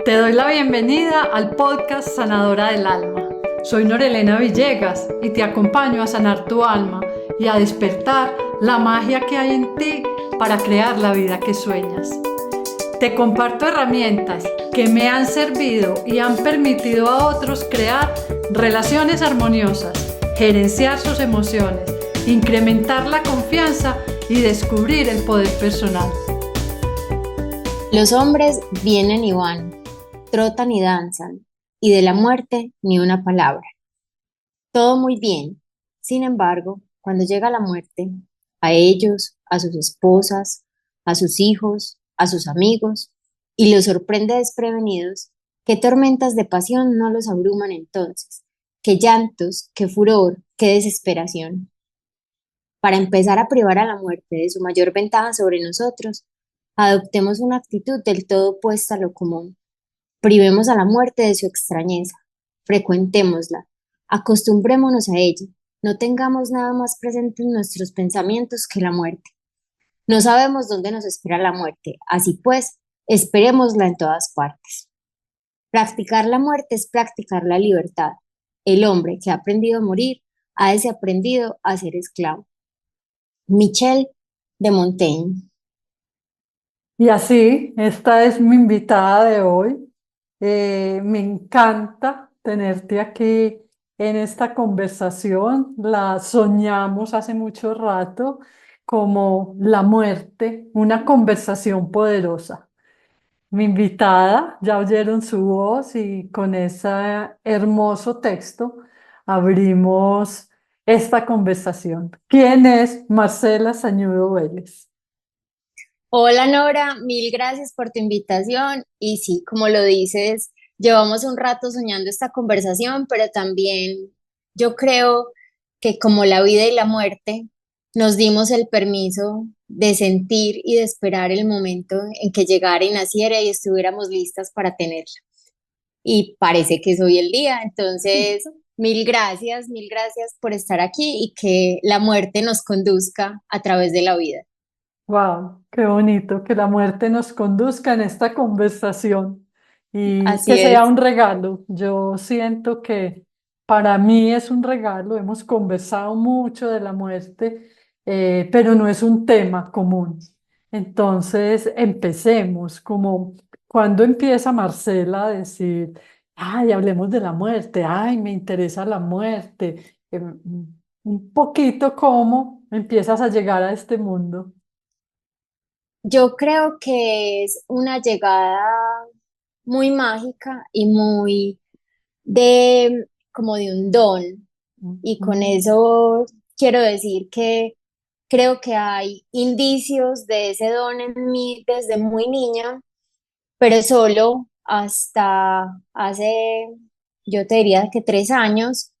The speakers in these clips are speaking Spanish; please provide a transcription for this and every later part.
Te doy la bienvenida al podcast Sanadora del Alma. Soy Norelena Villegas y te acompaño a sanar tu alma y a despertar la magia que hay en ti para crear la vida que sueñas. Te comparto herramientas que me han servido y han permitido a otros crear relaciones armoniosas, gerenciar sus emociones, incrementar la confianza y descubrir el poder personal. Los hombres vienen y van, trotan y danzan, y de la muerte ni una palabra. Todo muy bien. Sin embargo, cuando llega la muerte, a ellos, a sus esposas, a sus hijos, a sus amigos, y los sorprende desprevenidos, qué tormentas de pasión no los abruman entonces, qué llantos, qué furor, qué desesperación. Para empezar a privar a la muerte de su mayor ventaja sobre nosotros, adoptemos una actitud del todo opuesta a lo común. Privemos a la muerte de su extrañeza, frecuentémosla, acostumbrémonos a ella, no tengamos nada más presente en nuestros pensamientos que la muerte. No sabemos dónde nos espera la muerte, así pues, esperémosla en todas partes. Practicar la muerte es practicar la libertad. El hombre que ha aprendido a morir ha desaprendido a ser esclavo. Michel de Montaigne. Y así, esta es mi invitada de hoy. Me encanta tenerte aquí en esta conversación. La soñamos hace mucho rato como la muerte, una conversación poderosa. Mi invitada, ya oyeron su voz y con ese hermoso texto abrimos esta conversación. ¿Quién es Marcela Sañudo Vélez? Hola Nora, mil gracias por tu invitación. Y sí, como lo dices, llevamos un rato soñando esta conversación, pero también yo creo que como la vida y la muerte, nos dimos el permiso de sentir y de esperar el momento en que llegara y naciera y estuviéramos listas para tenerla. Y parece que es hoy el día. Entonces, mil gracias por estar aquí y que la muerte nos conduzca a través de la vida. Wow, qué bonito que la muerte nos conduzca en esta conversación y que Así sea es. un regalo. Yo siento que para mí es un regalo. Hemos conversado mucho de la muerte, pero no es un tema común. Entonces, empecemos como cuando empieza Marcela a decir, ay, hablemos de la muerte, ay, me interesa la muerte. Un poquito cómo empiezas a llegar a este mundo. Yo creo que es una llegada muy mágica y muy de como de un don. Y con Ujú. eso quiero decir que creo que hay indicios de ese don en mí desde muy niña, pero solo hasta hace, yo te diría que 3 años,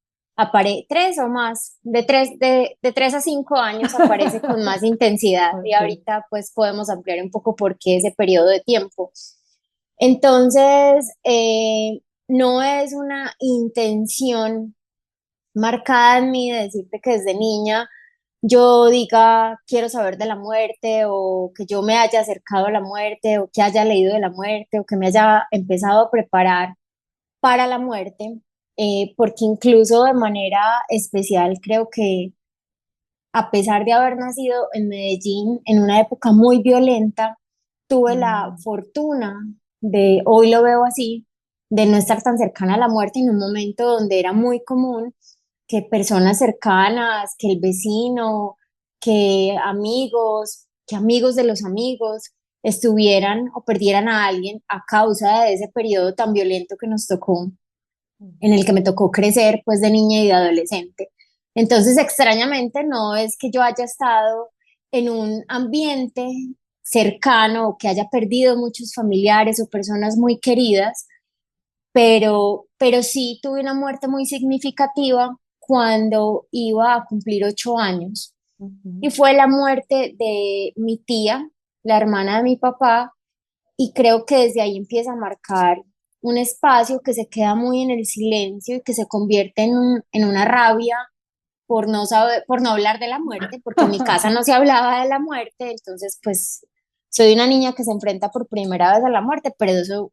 tres o más, de 3 a 5 años aparece con más intensidad y Ok. ahorita pues podemos ampliar un poco por qué ese periodo de tiempo. Entonces, no es una intención marcada en mí de decirte que desde niña yo diga quiero saber de la muerte o que yo me haya acercado a la muerte o que haya leído de la muerte o que me haya empezado a preparar para la muerte, porque incluso de manera especial creo que a pesar de haber nacido en Medellín en una época muy violenta, tuve la Mm. fortuna de, hoy lo veo así, de no estar tan cercana a la muerte en un momento donde era muy común que personas cercanas, que el vecino, que amigos de los amigos estuvieran o perdieran a alguien a causa de ese periodo tan violento que nos tocó, en el que me tocó crecer pues de niña y de adolescente. Entonces, extrañamente, no es que yo haya estado en un ambiente cercano o que haya perdido muchos familiares o personas muy queridas, pero sí tuve una muerte muy significativa cuando iba a cumplir 8 años. Y Ujú. fue la muerte de mi tía, la hermana de mi papá, y creo que desde ahí empieza a marcar un espacio que se queda muy en el silencio y que se convierte en una rabia por no saber, por no hablar de la muerte, porque en mi casa no se hablaba de la muerte, entonces pues soy una niña que se enfrenta por primera vez a la muerte, pero eso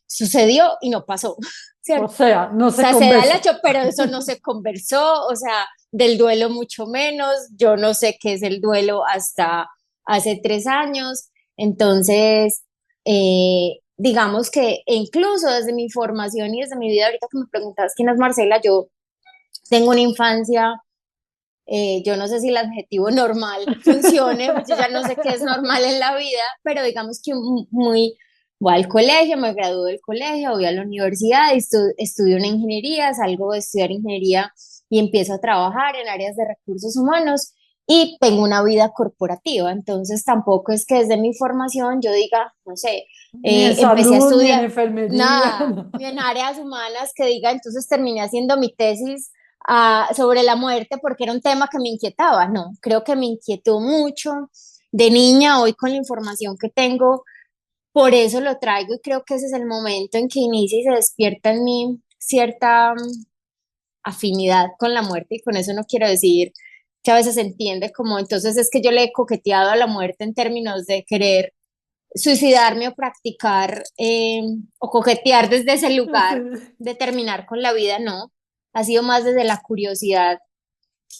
sucedió y no pasó, O ¿cierto? sea, no O se sea, se da el conversa. hecho, pero eso no se conversó, o sea, del duelo mucho menos, yo no sé qué es el duelo hasta hace 3 años, entonces, digamos que incluso desde mi formación y desde mi vida, ahorita que me preguntabas quién es Marcela, yo tengo una infancia, yo no sé si el adjetivo normal funcione, pues yo ya no sé qué es normal en la vida, pero digamos que muy, voy al colegio, me gradúo del colegio, voy a la universidad, estudio una ingeniería, salgo de estudiar ingeniería y empiezo a trabajar en áreas de recursos humanos y tengo una vida corporativa, entonces tampoco es que desde mi formación yo diga, no sé, Ni en empecé a salud, ni en estudiar enfermería. nada, No. ni en áreas humanas que diga, entonces terminé haciendo mi tesis sobre la muerte porque era un tema que me inquietaba, no, creo que me inquietó mucho de niña, hoy con la información que tengo, por eso lo traigo y creo que ese es el momento en que inicia y se despierta en mí cierta afinidad con la muerte y con eso no quiero decir que a veces se entiende como entonces es que yo le he coqueteado a la muerte en términos de querer suicidarme o practicar o coquetear desde ese lugar Sí. de terminar con la vida, no. Ha sido más desde la curiosidad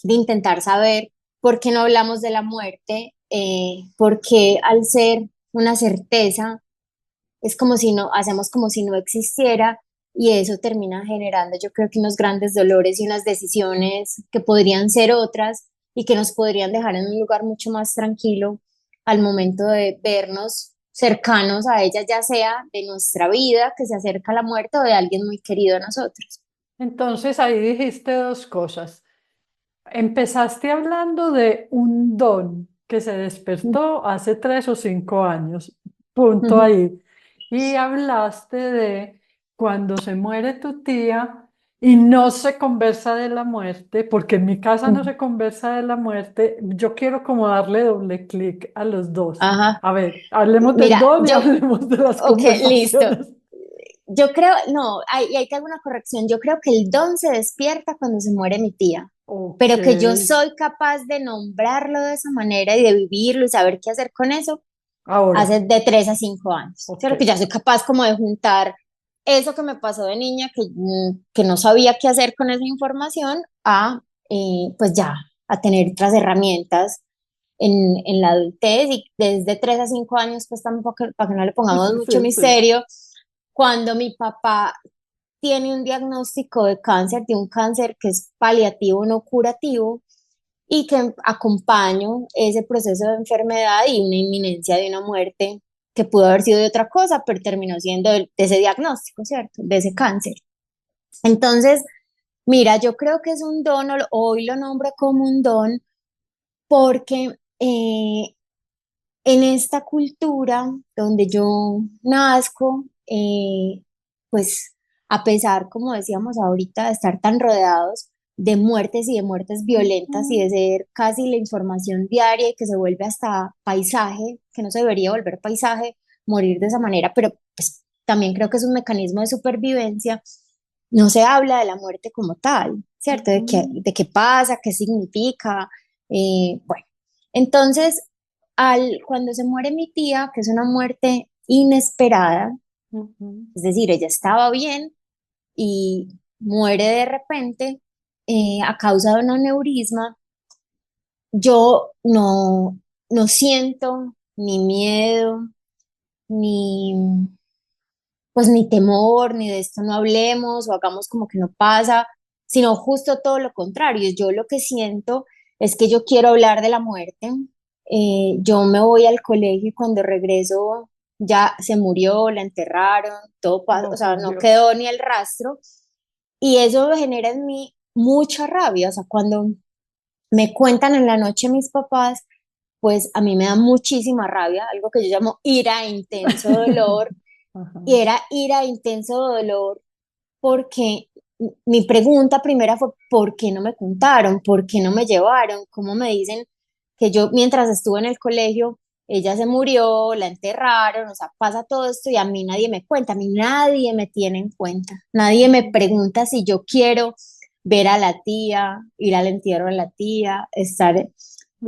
de intentar saber por qué no hablamos de la muerte, porque al ser una certeza es como si no, hacemos como si no existiera y eso termina generando yo creo que unos grandes dolores y unas decisiones que podrían ser otras y que nos podrían dejar en un lugar mucho más tranquilo al momento de vernos cercanos a ella, ya sea de nuestra vida que se acerca a la muerte o de alguien muy querido a nosotros. Entonces ahí dijiste dos cosas. Empezaste hablando de un don que se despertó hace 3 o 5 años, punto Ujú, ahí. Y hablaste de cuando se muere tu tía y no se conversa de la muerte, porque en mi casa no ujú. se conversa de la muerte. Yo quiero como darle doble clic a los dos. Ajá. A ver, hablemos del Mira, don y hablemos de las ok, listo. conversaciones. Yo creo, no, hay que hacer una corrección. Yo creo que el don se despierta cuando se muere mi tía, Ok, pero que yo soy capaz de nombrarlo de esa manera y de vivirlo y saber qué hacer con eso ahora, hace de 3 a 5 años. ok. Creo que ya soy capaz como de juntar eso que me pasó de niña, que no sabía qué hacer con esa información, a pues ya, a tener otras herramientas en la adultez y desde 3 a 5 años, pues tampoco, para que no le pongamos mucho Sí, sí. misterio, cuando mi papá tiene un diagnóstico de cáncer, de un cáncer que es paliativo, no curativo, y que acompaño ese proceso de enfermedad y una inminencia de una muerte que pudo haber sido de otra cosa, pero terminó siendo de ese diagnóstico, ¿cierto? De ese cáncer. Entonces, mira, yo creo que es un don, hoy lo nombro como un don, porque en esta cultura donde yo nazco, pues a pesar, como decíamos ahorita, de estar tan rodeados de muertes y de muertes violentas y de Ujú. ser casi la información diaria y que se vuelve hasta paisaje, que no se debería volver paisaje, morir de esa manera, pero pues también creo que es un mecanismo de supervivencia, no se habla de la muerte como tal, ¿cierto? Ujú. De qué pasa, qué significa, bueno. Entonces, cuando se muere mi tía, que es una muerte inesperada, Ujú. es decir, ella estaba bien y muere de repente a causa de un aneurisma, yo no siento ni miedo, ni, pues ni temor, ni de esto no hablemos o hagamos como que no pasa, sino justo todo lo contrario. Yo lo que siento es que yo quiero hablar de la muerte. Yo me voy al colegio y cuando regreso ya se murió, la enterraron, todo pasa, o No, sea, por no Dios. quedó ni el rastro. Y eso genera en mí mucha rabia. O sea, cuando me cuentan en la noche mis papás, pues a mí me da muchísima rabia, algo que yo llamo ira e intenso dolor Ajá. y era ira, intenso dolor, porque mi pregunta primera fue, ¿por qué no me contaron? ¿Por qué no me llevaron? ¿Cómo me dicen que yo mientras estuve en el colegio, ella se murió, la enterraron, o sea, pasa todo esto y a mí nadie me cuenta, a mí nadie me tiene en cuenta, nadie me pregunta si yo quiero ver a la tía, ir al entierro de la tía, estar.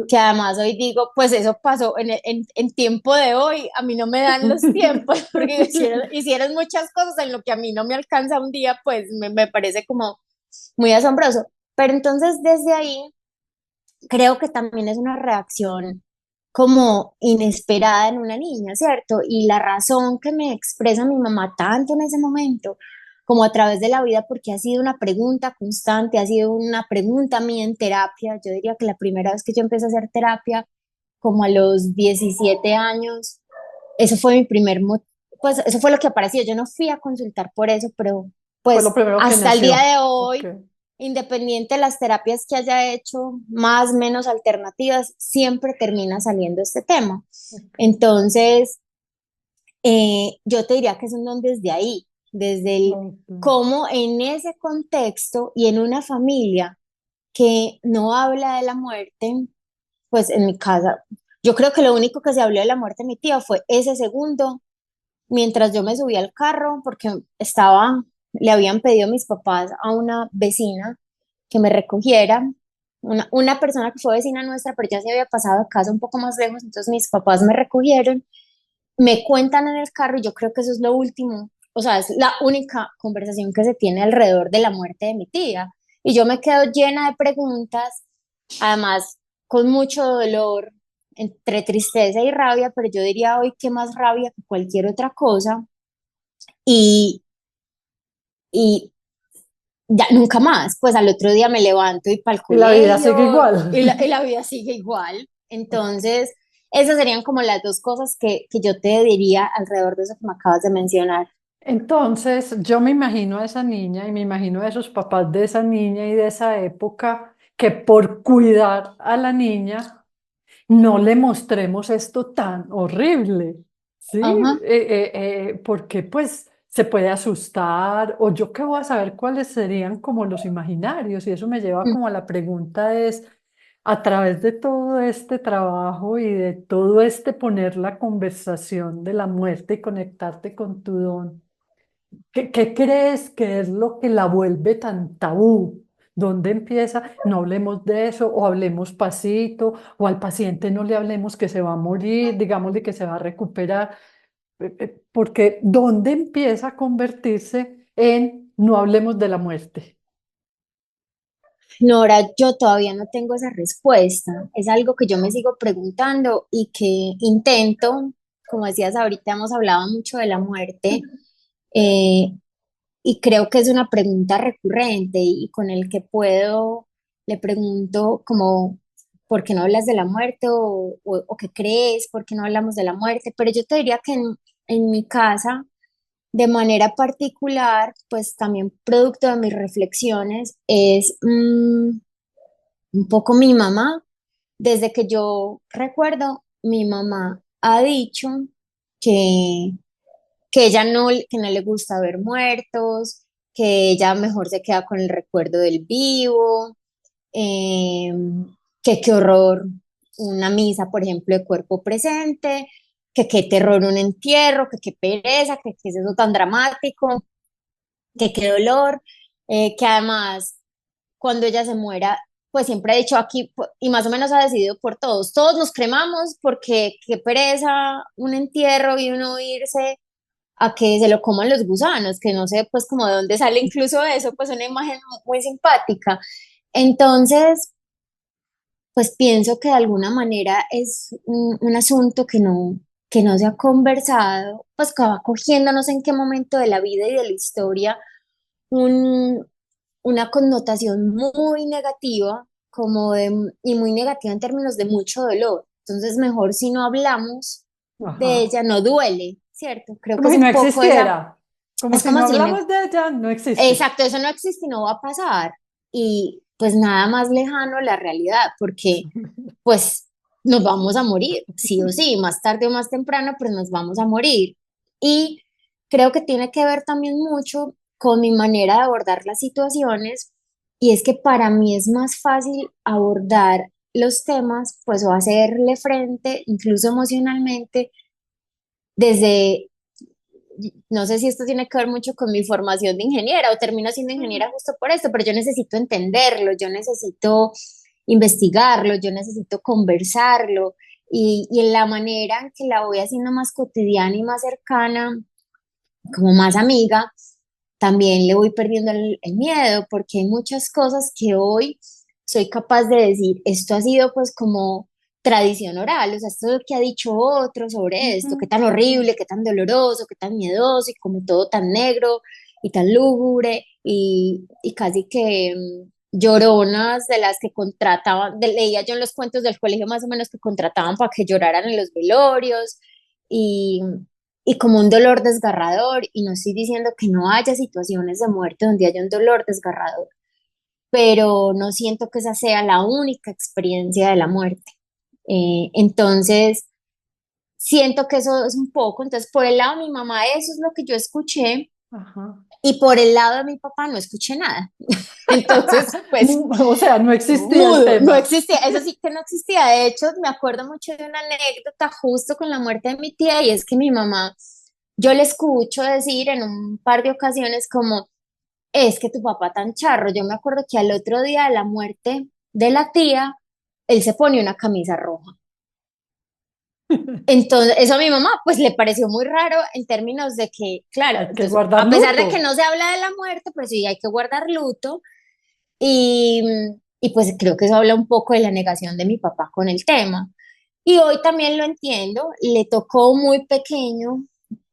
que además hoy digo, pues eso pasó en tiempo de hoy, a mí no me dan los tiempos, porque hicieron muchas cosas en lo que a mí no me alcanza un día, pues me parece como muy asombroso. Pero entonces desde ahí creo que también es una reacción como inesperada en una niña, ¿cierto? Y la razón que me expresa mi mamá tanto en ese momento, como a través de la vida, porque ha sido una pregunta constante, ha sido una pregunta mía en terapia. Yo diría que la primera vez que yo empecé a hacer terapia, como a los 17 años, eso fue mi pues eso fue lo que apareció. Yo no fui a consultar por eso, pero Fue lo pues primero que hasta el día nació. de Ok. hoy, independiente de las terapias que haya hecho, más, menos alternativas, siempre termina saliendo este tema. Ok. Entonces, yo te diría que es un don desde ahí, desde el Ok. cómo en ese contexto y en una familia que no habla de la muerte, pues en mi casa, yo creo que lo único que se habló de la muerte de mi tía fue ese segundo, mientras yo me subí al carro, porque le habían pedido a mis papás a una vecina que me recogiera, una persona que fue vecina nuestra, pero ya se había pasado a casa un poco más lejos, entonces mis papás me recogieron, me cuentan en el carro y yo creo que eso es lo último, o sea, es la única conversación que se tiene alrededor de la muerte de mi tía. Y yo me quedo llena de preguntas, además con mucho dolor, entre tristeza y rabia, pero yo diría hoy que más rabia que cualquier otra cosa. Y, y ya nunca más, pues al otro día me levanto y para el Y la vida sigue colegio igual. y la vida sigue igual. Entonces, esas serían como las dos cosas que yo te diría alrededor de eso que me acabas de mencionar. Entonces, yo me imagino a esa niña y me imagino a esos papás de esa niña y de esa época que por cuidar a la niña no le mostremos esto tan horrible, ¿sí? Ajá. Porque pues se puede asustar o yo qué voy a saber cuáles serían como los imaginarios y eso me lleva como a la pregunta es, a través de todo este trabajo y de todo este poner la conversación de la muerte y conectarte con tu don. ¿Qué crees que es lo que la vuelve tan tabú? ¿Dónde empieza? No hablemos de eso o hablemos pasito o al paciente no le hablemos que se va a morir, digámosle que se va a recuperar, porque ¿dónde empieza a convertirse en no hablemos de la muerte? Nora, yo todavía no tengo esa respuesta. Es algo que yo me sigo preguntando y que intento, como decías ahorita, hemos hablado mucho de la muerte, eh, y creo que es una pregunta recurrente y con el que le pregunto como, ¿por qué no hablas de la muerte o qué crees? ¿Por qué no hablamos de la muerte? Pero yo te diría que en mi casa, de manera particular, pues también producto de mis reflexiones, es un poco mi mamá. Desde que yo recuerdo, mi mamá ha dicho que que ella que no le gusta ver muertos, que ella mejor se queda con el recuerdo del vivo, eh, que qué horror una misa, por ejemplo, de cuerpo presente, que qué terror un entierro, que qué pereza, que qué es eso tan dramático, que qué dolor, que además cuando ella se muera, pues siempre ha dicho aquí, y más o menos ha decidido por todos, todos nos cremamos porque qué pereza un entierro y uno irse a que se lo coman los gusanos, que no sé pues como de dónde sale incluso eso, pues una imagen muy simpática. Entonces, pues pienso que de alguna manera es un asunto que no se ha conversado, pues que va cogiendo no sé en qué momento de la vida y de la historia un, una connotación muy negativa, y muy negativa en términos de mucho dolor. Entonces, mejor si no hablamos de Ajá. ella, no duele, ¿cierto? Creo que Como es si no un poco esa, existiera, como es si no como si me hablamos de ella, no existe. exacto, eso no existe y no va a pasar. Y pues nada más lejano la realidad, porque pues nos vamos a morir, sí o sí, más tarde o más temprano, pero nos vamos a morir. Y creo que tiene que ver también mucho con mi manera de abordar las situaciones, y es que para mí es más fácil abordar los temas, pues o hacerle frente, incluso emocionalmente, desde no sé si esto tiene que ver mucho con mi formación de ingeniera o termino siendo ingeniera justo por esto, pero yo necesito entenderlo, yo necesito investigarlo, yo necesito conversarlo y en la manera en que la voy haciendo más cotidiana y más cercana, como más amiga, también le voy perdiendo el miedo porque hay muchas cosas que hoy soy capaz de decir, esto ha sido pues como tradición oral, o sea, esto es lo que ha dicho otro sobre esto, qué Ujú. tan horrible, qué tan doloroso, qué tan miedoso y como todo tan negro y tan lúgubre y casi que lloronas de las que contrataban, leía yo en los cuentos del colegio más o menos que contrataban para que lloraran en los velorios y, y como un dolor desgarrador, y no estoy diciendo que no haya situaciones de muerte donde haya un dolor desgarrador, pero no siento que esa sea la única experiencia de la muerte. Entonces, siento que eso es un poco, entonces por el lado de mi mamá eso es lo que yo escuché, Ajá. y por el lado de mi papá no escuché nada. Entonces, pues O sea, no existía el mudo, no tema. existía, eso sí que no existía. De hecho, me acuerdo mucho de una anécdota justo con la muerte de mi tía, y es que mi mamá, yo le escucho decir en un par de ocasiones como, es que tu papá tan charro. Yo me acuerdo que al otro día de la muerte de la tía, él se pone una camisa roja. Entonces, eso a mi mamá pues le pareció muy raro en términos de que, claro, Hay que entonces, guardar a pesar de que luto. no se habla de la muerte, pues sí hay que guardar luto. Y, y pues creo que eso habla un poco de la negación de mi papá con el tema. Y hoy también lo entiendo, le tocó muy pequeño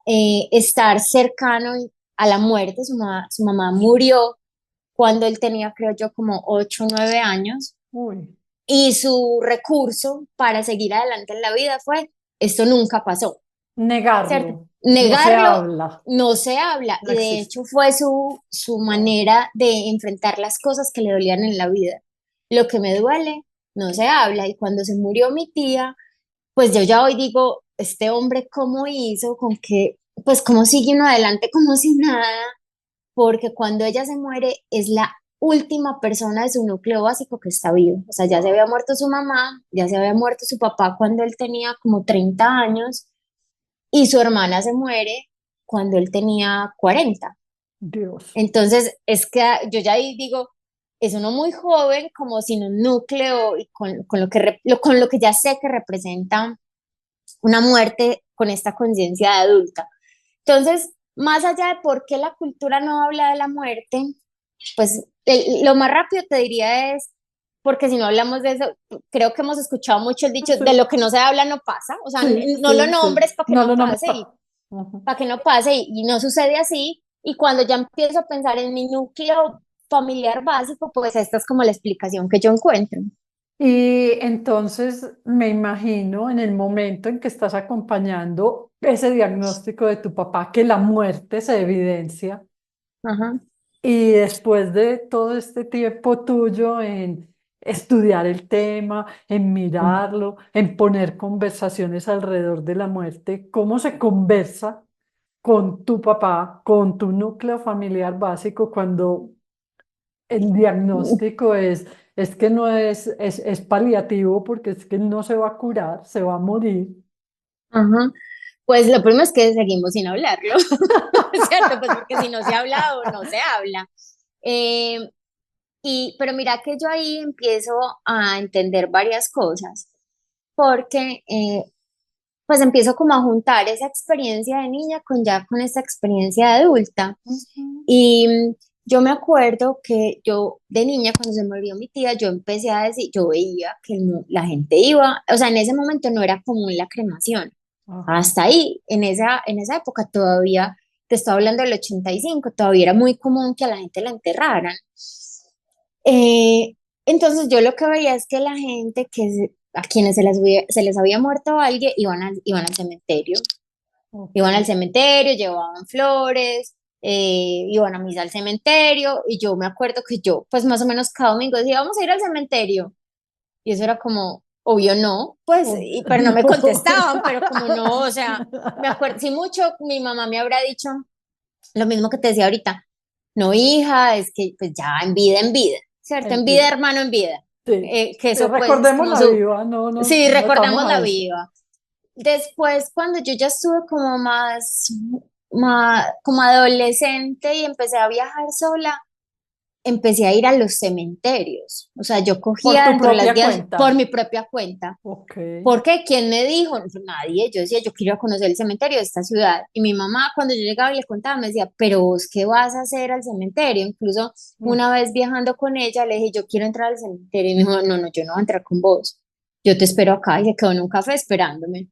estar cercano a la muerte. Su mamá murió cuando él tenía, creo yo, como 8 o 9 años. Uy, Y su recurso para seguir adelante en la vida fue, esto nunca pasó, ¿cierto? negarlo. No se Negarlo habla. no se habla, No y de existe. hecho fue su manera de enfrentar las cosas que le dolían en la vida. Lo que me duele no se habla, y cuando se murió mi tía, pues yo ya hoy digo, este hombre cómo hizo, con que, pues cómo sigue uno adelante como si nada, porque cuando ella se muere es la última persona de su núcleo básico que está vivo. O sea, ya se había muerto su mamá, ya se había muerto su papá cuando él tenía como 30 años, y su hermana se muere cuando él tenía 40. Dios. Entonces, es que yo ya ahí digo, es uno muy joven, como sin un núcleo y con lo que, con lo que ya sé que representa una muerte con esta conciencia de adulta. Entonces, más allá de por qué la cultura no habla de la muerte, pues lo más rápido te diría es, porque si no hablamos de eso, creo que hemos escuchado mucho el dicho, de Sí, lo que no se habla no pasa, o sea, sí, no lo sí, sí. nombres para que No no lo pase, nombro. Ujú. para que no pase, y no sucede así, y cuando ya empiezo a pensar en mi núcleo familiar básico, pues esta es como la explicación que yo encuentro. Y entonces me imagino en el momento en que estás acompañando ese diagnóstico de tu papá, que la muerte se evidencia, Ajá. y después de todo este tiempo tuyo en estudiar el tema, en mirarlo, en poner conversaciones alrededor de la muerte, ¿cómo se conversa con tu papá, con tu núcleo familiar básico cuando el diagnóstico es que no es paliativo porque es que él no se va a curar, se va a morir? Ajá. Pues lo primero es que seguimos sin hablarlo, ¿cierto? Pues porque si no se habla o no se habla. Eh, pero mira que yo ahí empiezo a entender varias cosas, porque pues empiezo como a juntar esa experiencia de niña con ya con esa experiencia de adulta. Ujú. Y yo me acuerdo que yo de niña, cuando se murió mi tía, yo empecé a decir, yo veía que la gente iba, o sea, en ese momento no era común la cremación. Ajá. Hasta ahí, en esa época todavía, te estoy hablando del 85, todavía era muy común que a la gente la enterraran. Eh, entonces yo lo que veía es que la gente a quienes se les había muerto alguien iban al cementerio. Ok. Iban al cementerio, llevaban flores, iban a misa al cementerio, y yo me acuerdo que yo, pues más o menos cada domingo decía, vamos a ir al cementerio. Y eso era como, obvio no, pues, Oh, pero no me no. contestaban, pero como no, o sea, me acuerdo, sí mucho, mi mamá me habrá dicho lo mismo que te decía ahorita, no hija, es que pues ya en vida, ¿cierto? En vida, Entiendo. hermano, en vida. Sí. Que Sí, eso pues es recordemos como la viva, no nos sí, metamos recordamos a la eso. viva. Después, cuando yo ya estuve como más como adolescente y empecé a viajar sola, empecé a ir a los cementerios. O sea, yo Por cogía tu dentro de las propia días por cuenta. mi propia cuenta. Ok. ¿Por qué? ¿Quién me dijo? No, nadie. Yo decía, yo quiero ir a conocer el cementerio de esta ciudad. Y mi mamá, cuando yo llegaba y le contaba, me decía, pero vos, ¿qué vas a hacer al cementerio? Incluso Mm. una vez viajando con ella, le dije, yo quiero entrar al cementerio. Y me dijo, no, no, yo no voy a entrar con vos. Yo te espero acá. Y se quedó en un café esperándome.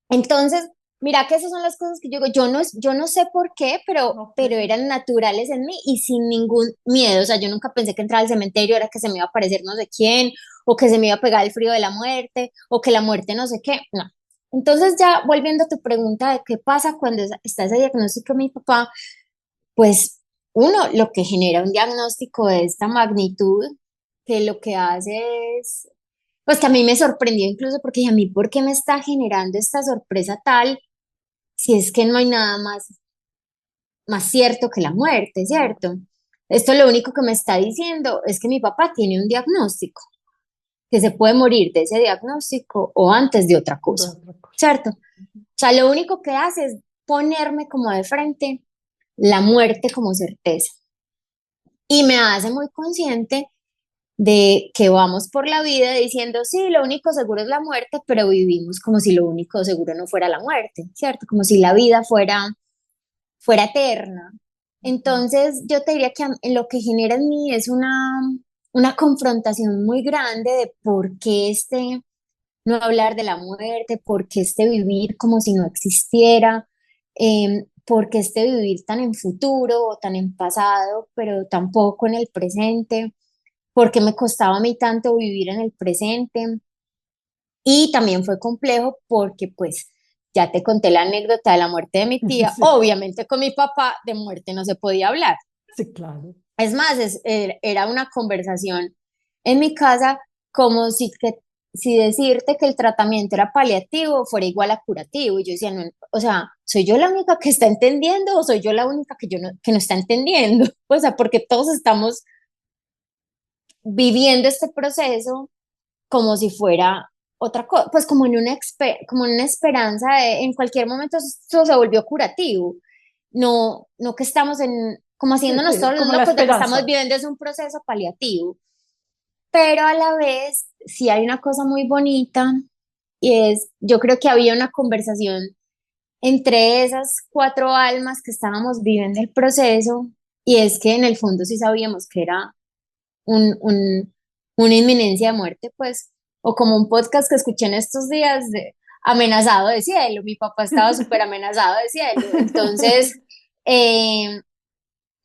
Entonces, mira que esas son las cosas que yo digo, yo no sé por qué, Ok. pero eran naturales en mí y sin ningún miedo. O sea, yo nunca pensé que entrar al cementerio era que se me iba a aparecer no sé quién, o que se me iba a pegar el frío de la muerte, o que la muerte no sé qué. No. Entonces, ya volviendo a tu pregunta de qué pasa cuando está ese diagnóstico de mi papá, pues uno, lo que genera un diagnóstico de esta magnitud, que lo que hace es pues que a mí me sorprendió incluso porque dije, a mí, ¿por qué me está generando esta sorpresa tal si es que no hay nada más cierto que la muerte, ¿cierto? Esto lo único que me está diciendo es que mi papá tiene un diagnóstico, que se puede morir de ese diagnóstico o antes de otra De cosa, otra cosa. ¿cierto? O sea, lo único que hace es ponerme como de frente la muerte como certeza y me hace muy consciente de que vamos por la vida diciendo, sí, lo único seguro es la muerte, pero vivimos como si lo único seguro no fuera la muerte, ¿cierto? Como si la vida fuera eterna. Ujú. Entonces, yo te diría que en lo que genera en mí es una confrontación muy grande de por qué no hablar de la muerte, por qué vivir como si no existiera, por qué vivir tan en futuro o tan en pasado, pero tampoco en el presente porque me costaba a mí tanto vivir en el presente y también fue complejo porque pues ya te conté la anécdota de la muerte de mi tía, Sí, obviamente con mi papá de muerte no se podía hablar. sí, claro. Es más, era una conversación en mi casa como si decirte que el tratamiento era paliativo fuera igual a curativo. Y yo decía, no, o sea, ¿soy yo la única que está entendiendo o soy yo la única que no está entendiendo? O sea, porque todos estamos viviendo este proceso como si fuera otra cosa, pues como como en una esperanza de en cualquier momento esto se volvió curativo. No, no que estamos como Sí, haciéndonos sí, todos los como la locos de que estamos esperanza. viviendo es un proceso paliativo, pero a la vez sí hay una cosa muy bonita y es, yo creo que había una conversación entre esas cuatro almas que estábamos viviendo el proceso y es que en el fondo sí sabíamos que era un, un- una inminencia de muerte, pues, o como un podcast que escuché en estos días de amenazado de cielo, mi papá estaba súper amenazado de cielo, entonces eh,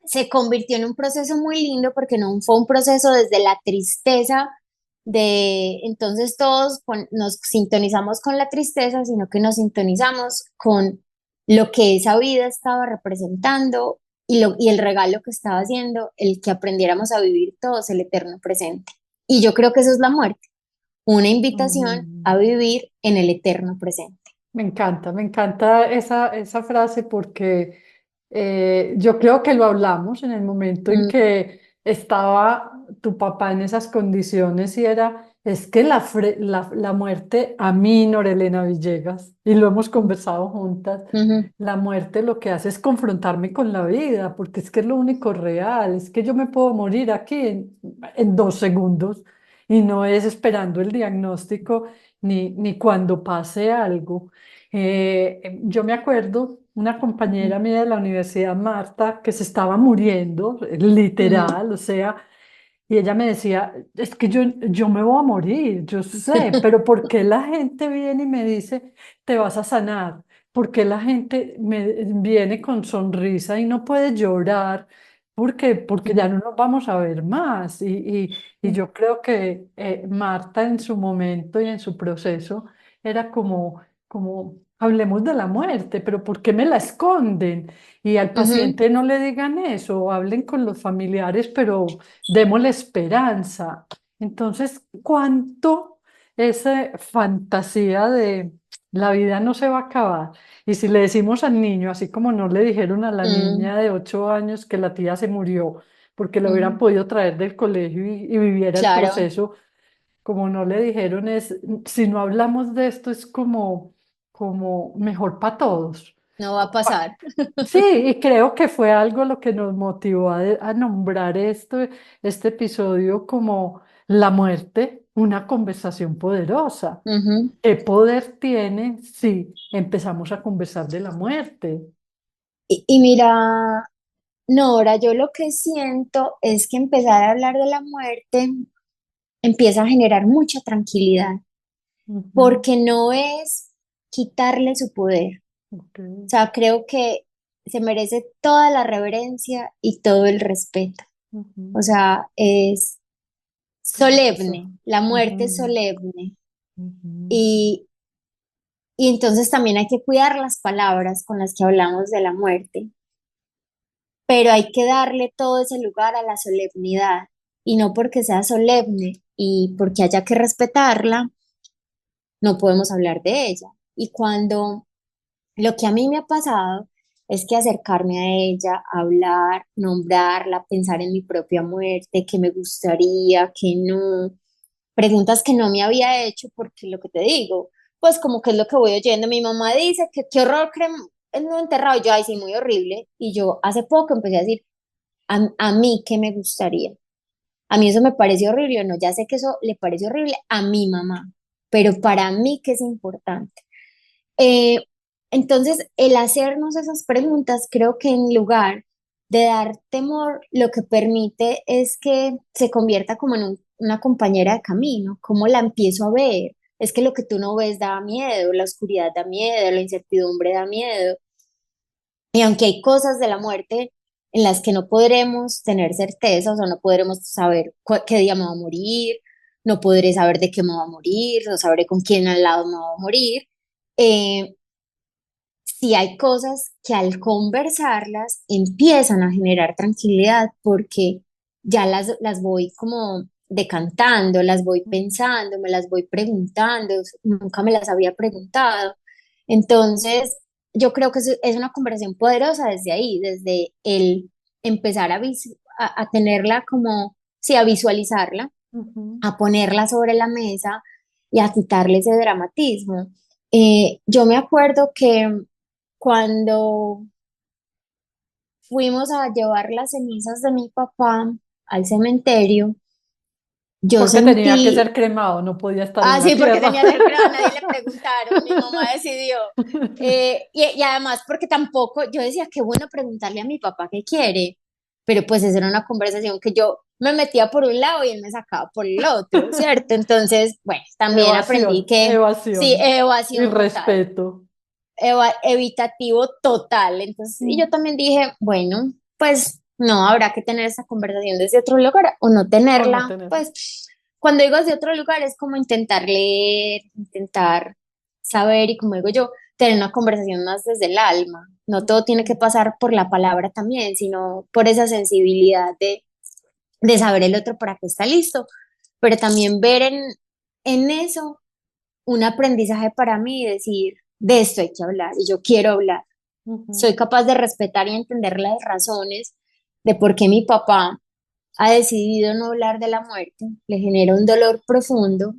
se convirtió en un proceso muy lindo porque no fue un proceso desde la tristeza de, entonces todos nos sintonizamos con la tristeza, sino que nos sintonizamos con lo que esa vida estaba representando y el regalo que estaba haciendo, el que aprendiéramos a vivir todos el eterno presente. Y yo creo que eso es la muerte, una invitación a Mm. vivir en el eterno presente. Me encanta esa frase porque yo creo que lo hablamos en el momento en Mm, que estaba tu papá en esas condiciones y era, es que la muerte a mí, Norelena Villegas, y lo hemos conversado juntas, ujú, la muerte lo que hace es confrontarme con la vida, porque es que es lo único real, es que yo me puedo morir aquí en 2 segundos y no es esperando el diagnóstico ni cuando pase algo. Yo me acuerdo una ujú, compañera mía de la universidad, Marta, que se estaba muriendo, ujú. literal, o sea, y ella me decía, es que yo me voy a morir, yo sé, pero ¿por qué la gente viene y me dice, te vas a sanar? ¿Por qué la gente me viene con sonrisa y no puede llorar? Porque ya no nos vamos a ver más. Y yo creo que Marta en su momento y en su proceso era como, hablemos de la muerte, pero ¿por qué me la esconden? Y al Ujú, paciente no le digan eso, hablen con los familiares, pero démosle esperanza. Entonces, ¿cuánto esa fantasía de la vida no se va a acabar? Y si le decimos al niño, así como no le dijeron a la mm, niña de 8 años que la tía se murió porque lo hubieran ujú. podido traer del colegio y viviera el Claro. proceso, como no le dijeron, si no hablamos de esto es como mejor para todos. No va a pasar. Sí, y creo que fue algo lo que nos motivó a nombrar este episodio como la muerte, una conversación poderosa. Ujú. ¿Qué poder tiene si empezamos a conversar de la muerte? Y mira, Nora, yo lo que siento es que empezar a hablar de la muerte empieza a generar mucha tranquilidad, Ujú, porque no es quitarle su poder. ok, O sea, creo que se merece toda la reverencia y todo el respeto. O ujú, sea, es eso. solemne, la muerte es Ujú, solemne. ujú, Y, y entonces también hay que cuidar las palabras con las que hablamos de la muerte, pero hay que darle todo ese lugar a la solemnidad. Y no porque sea solemne y porque haya que respetarla, no podemos hablar de ella. Y cuando lo que a mí me ha pasado es que acercarme a ella, hablar, nombrarla, pensar en mi propia muerte, que me gustaría, que no, preguntas que no me había hecho porque lo que te digo, pues como que es lo que voy oyendo, mi mamá dice que qué horror el no enterrado, y yo, ay, sí, muy horrible, y yo hace poco empecé a decir, a mí, ¿qué me gustaría? A mí eso me parece horrible, no, ya sé que eso le parece horrible a mi mamá, pero para mí, ¿qué es importante? Eh, entonces, el hacernos esas preguntas, creo que en lugar de dar temor, lo que permite es que se convierta como en una compañera de camino, cómo la empiezo a ver. Es que lo que tú no ves da miedo, la oscuridad da miedo, la incertidumbre da miedo. Y aunque hay cosas de la muerte en las que no podremos tener certeza, o sea, no podremos saber qué día me va a morir, no podré saber de qué me va a morir, no sabré con quién al lado me va a morir. eh, sí hay cosas que al conversarlas empiezan a generar tranquilidad porque ya las voy como decantando, las voy pensando, me las voy preguntando, nunca me las había preguntado. Entonces, yo creo que es una conversación poderosa desde ahí, desde el empezar a tenerla como, sí, a visualizarla, ujú. a ponerla sobre la mesa y a quitarle ese dramatismo. Yo me acuerdo que cuando fuimos a llevar las cenizas de mi papá al cementerio, yo Porque tenía que sentí, ser cremado, no podía estar en ah, la sí, porque tierra. tenía que ser creo, a nadie le preguntaron, mi mamá decidió. Y además porque tampoco, yo decía, qué bueno preguntarle a mi papá qué quiere, pero pues esa era una conversación que yo me metía por un lado y él me sacaba por el otro, ¿cierto? Entonces, bueno, también aprendí Evasión, que sí, evasión y evasión total. respeto. Evitativo total. Entonces, y yo Mm. también dije, bueno, pues no, habrá que tener esa conversación desde otro lugar o no O no tenerla. tenerlo. Pues cuando digo desde otro lugar es como intentar leer, intentar saber y como digo yo, tener una conversación más desde el alma. No todo tiene que Ujú. pasar por la palabra también, sino por esa sensibilidad de saber el otro para qué está listo, pero también ver en eso un aprendizaje para mí y decir, de esto hay que hablar y yo quiero hablar. Soy Ujú. capaz de respetar y entender las razones de por qué mi papá ha decidido no hablar de la muerte. Le genera un dolor profundo,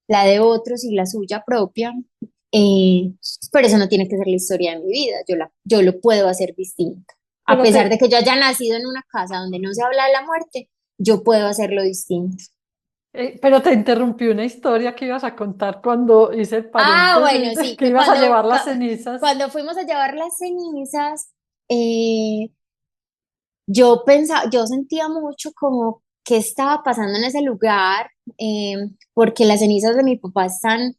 la de otros y la suya propia. Eh, pero eso no tiene que ser la historia de mi vida. Yo lo puedo hacer distinto. A Pero pesar de te, que yo haya nacido en una casa donde no se habla de la muerte, yo puedo hacerlo distinto. pero te interrumpí una historia que ibas a contar cuando hice el Ah, paréntesis bueno, de sí, que ibas a llevar las cenizas. cuando fuimos a llevar las cenizas, eh, yo pensaba, yo sentía mucho como qué estaba pasando en ese lugar, porque las cenizas de mi papá están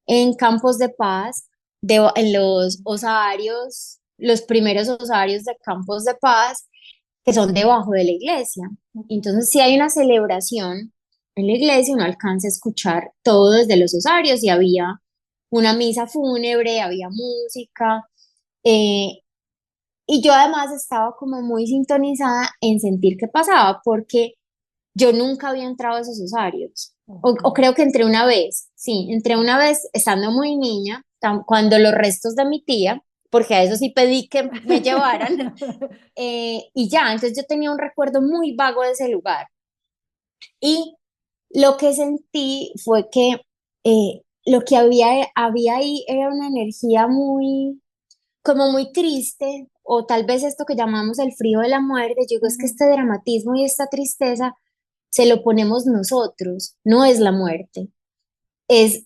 en Campos de Paz, en los osarios, los primeros osarios de Campos de Paz, que son debajo de la iglesia. Ujú. Entonces, si hay una celebración en la iglesia, uno alcanza a escuchar todo desde los osarios y había una misa fúnebre, había música. eh, y yo además estaba como muy sintonizada en sentir qué pasaba, porque yo nunca había entrado a esos osarios. Ok. O creo que entré una vez, sí, entré una vez estando muy niña, cuando los restos de mi tía, porque a eso sí pedí que me llevaran, y ya, entonces yo tenía un recuerdo muy vago de ese lugar. Y lo que sentí fue que lo que había ahí era una energía muy, como muy triste, o tal vez esto que llamamos el frío de la muerte, yo digo es que Ujú, este dramatismo y esta tristeza se lo ponemos nosotros, no es la muerte,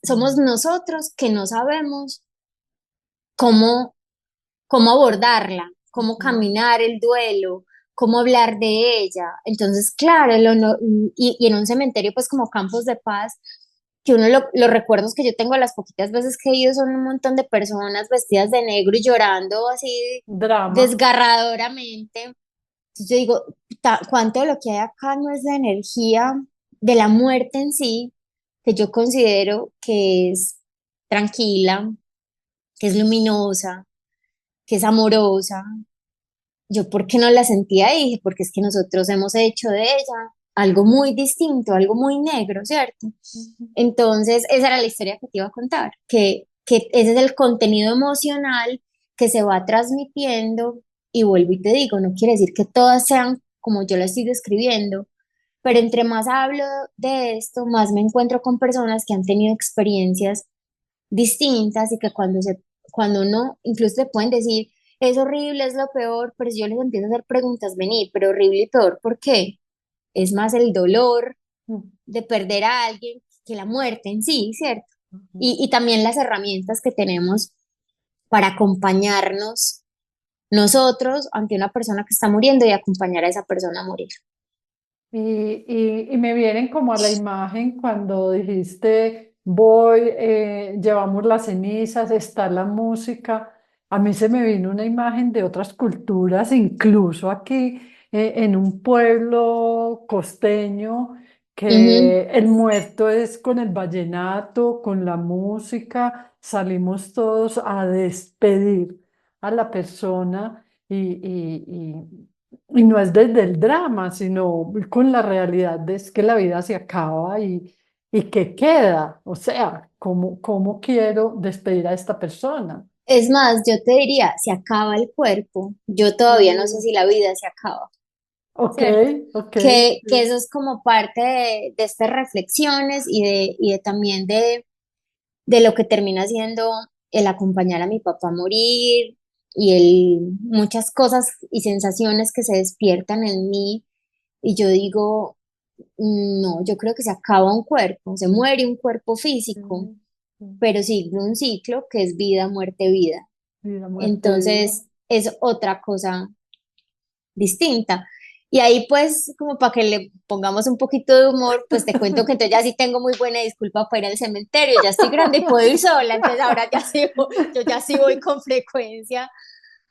somos nosotros que no sabemos cómo, cómo abordarla, cómo ujú. caminar el duelo, cómo hablar de ella. Entonces, claro, y en un cementerio, pues como campos de paz, que los recuerdos que yo tengo las poquitas veces que he ido son un montón de personas vestidas de negro y llorando así Drama. desgarradoramente. Entonces yo digo, ¿cuánto de lo que hay acá no es la energía de la muerte en sí, que yo considero que es tranquila, que es luminosa, que es amorosa? Yo, ¿por qué no la sentía ahí? Dije, porque es que nosotros hemos hecho de ella algo muy distinto, algo muy negro, ¿cierto? Ujú. Entonces, esa era la historia que te iba a contar, que ese es el contenido emocional que se va transmitiendo y vuelvo y te digo, no quiere decir que todas sean como yo la estoy describiendo, pero entre más hablo de esto, más me encuentro con personas que han tenido experiencias distintas y que cuando uno, incluso te pueden decir, es horrible, es lo peor, pero si yo les empiezo a hacer preguntas, vení, pero horrible y peor, ¿por qué? Es más el dolor de perder a alguien que la muerte en sí, ¿cierto? Ujú. Y también las herramientas que tenemos para acompañarnos nosotros ante una persona que está muriendo y acompañar a esa persona a morir. Y me vienen como a la imagen cuando dijiste, voy, llevamos las cenizas, está la música. A mí se me vino una imagen de otras culturas, incluso aquí en un pueblo costeño, Ujú. que el muerto es con el vallenato, con la música, salimos todos a despedir a la persona y no es desde el drama, sino con la realidad de es que la vida se acaba y qué queda. O sea, ¿cómo quiero despedir a esta persona? Es más, yo te diría, se acaba el cuerpo, yo todavía no sé Uh, si la vida se acaba, ok, ¿cierto? ok. Que eso es como parte de estas reflexiones y de también de lo que termina siendo el acompañar a mi papá a morir muchas cosas y sensaciones que se despiertan en mí y yo digo, no, yo creo que se acaba un cuerpo, se muere un cuerpo físico, Sí, sí. pero sigue un ciclo que es vida, muerte, vida. Vida, muerte, vida. Entonces es otra cosa distinta. Y ahí pues, como para que le pongamos un poquito de humor, pues te cuento que entonces ya sí tengo muy buena disculpa para ir al cementerio, ya estoy grande y puedo ir sola, entonces ahora yo ya sí voy con frecuencia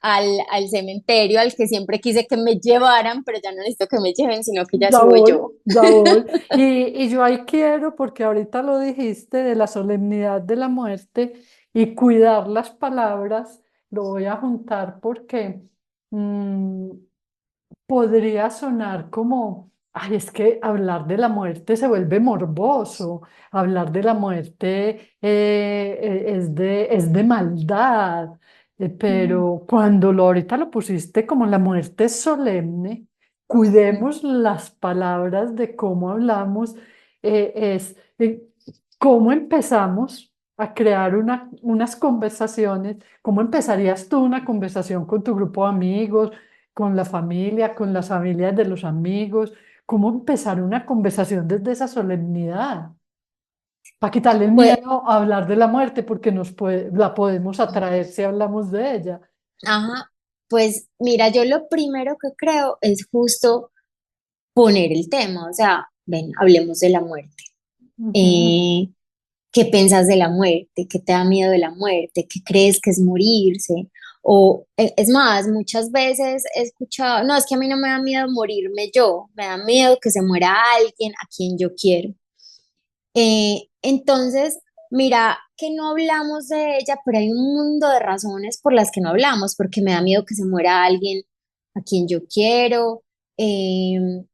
al cementerio al que siempre quise que me llevaran, pero ya no necesito que me lleven, sino que ya Ya sí voy voy, yo. ya voy. Y yo ahí quiero, porque ahorita lo dijiste, de la solemnidad de la muerte y cuidar las palabras, lo voy a juntar porque mm, podría sonar como, ay, es que hablar de la muerte se vuelve morboso, hablar de la muerte es de maldad, Mm, pero cuando ahorita lo pusiste como la muerte es solemne, mm. cuidemos las palabras de cómo hablamos, es cómo empezamos a crear unas conversaciones, cómo empezarías tú una conversación con tu grupo de amigos, con la familia, con las familias de los amigos, cómo empezar una conversación desde esa solemnidad, para quitarle el Pues, miedo a hablar de la muerte, porque la podemos atraer si hablamos de ella. ajá, pues mira, yo lo primero que creo es justo poner el tema, o sea, ven, hablemos de la muerte. Ujú, Eh, ¿Qué piensas de la muerte? ¿Qué te da miedo de la muerte? ¿Qué crees que es morirse? O es más, muchas veces he escuchado, no, es que a mí no me da miedo morirme yo, me da miedo que se muera alguien a quien yo quiero. Entonces, mira que no hablamos de ella, pero hay un mundo de razones por las que no hablamos, porque me da miedo que se muera alguien a quien yo quiero. em,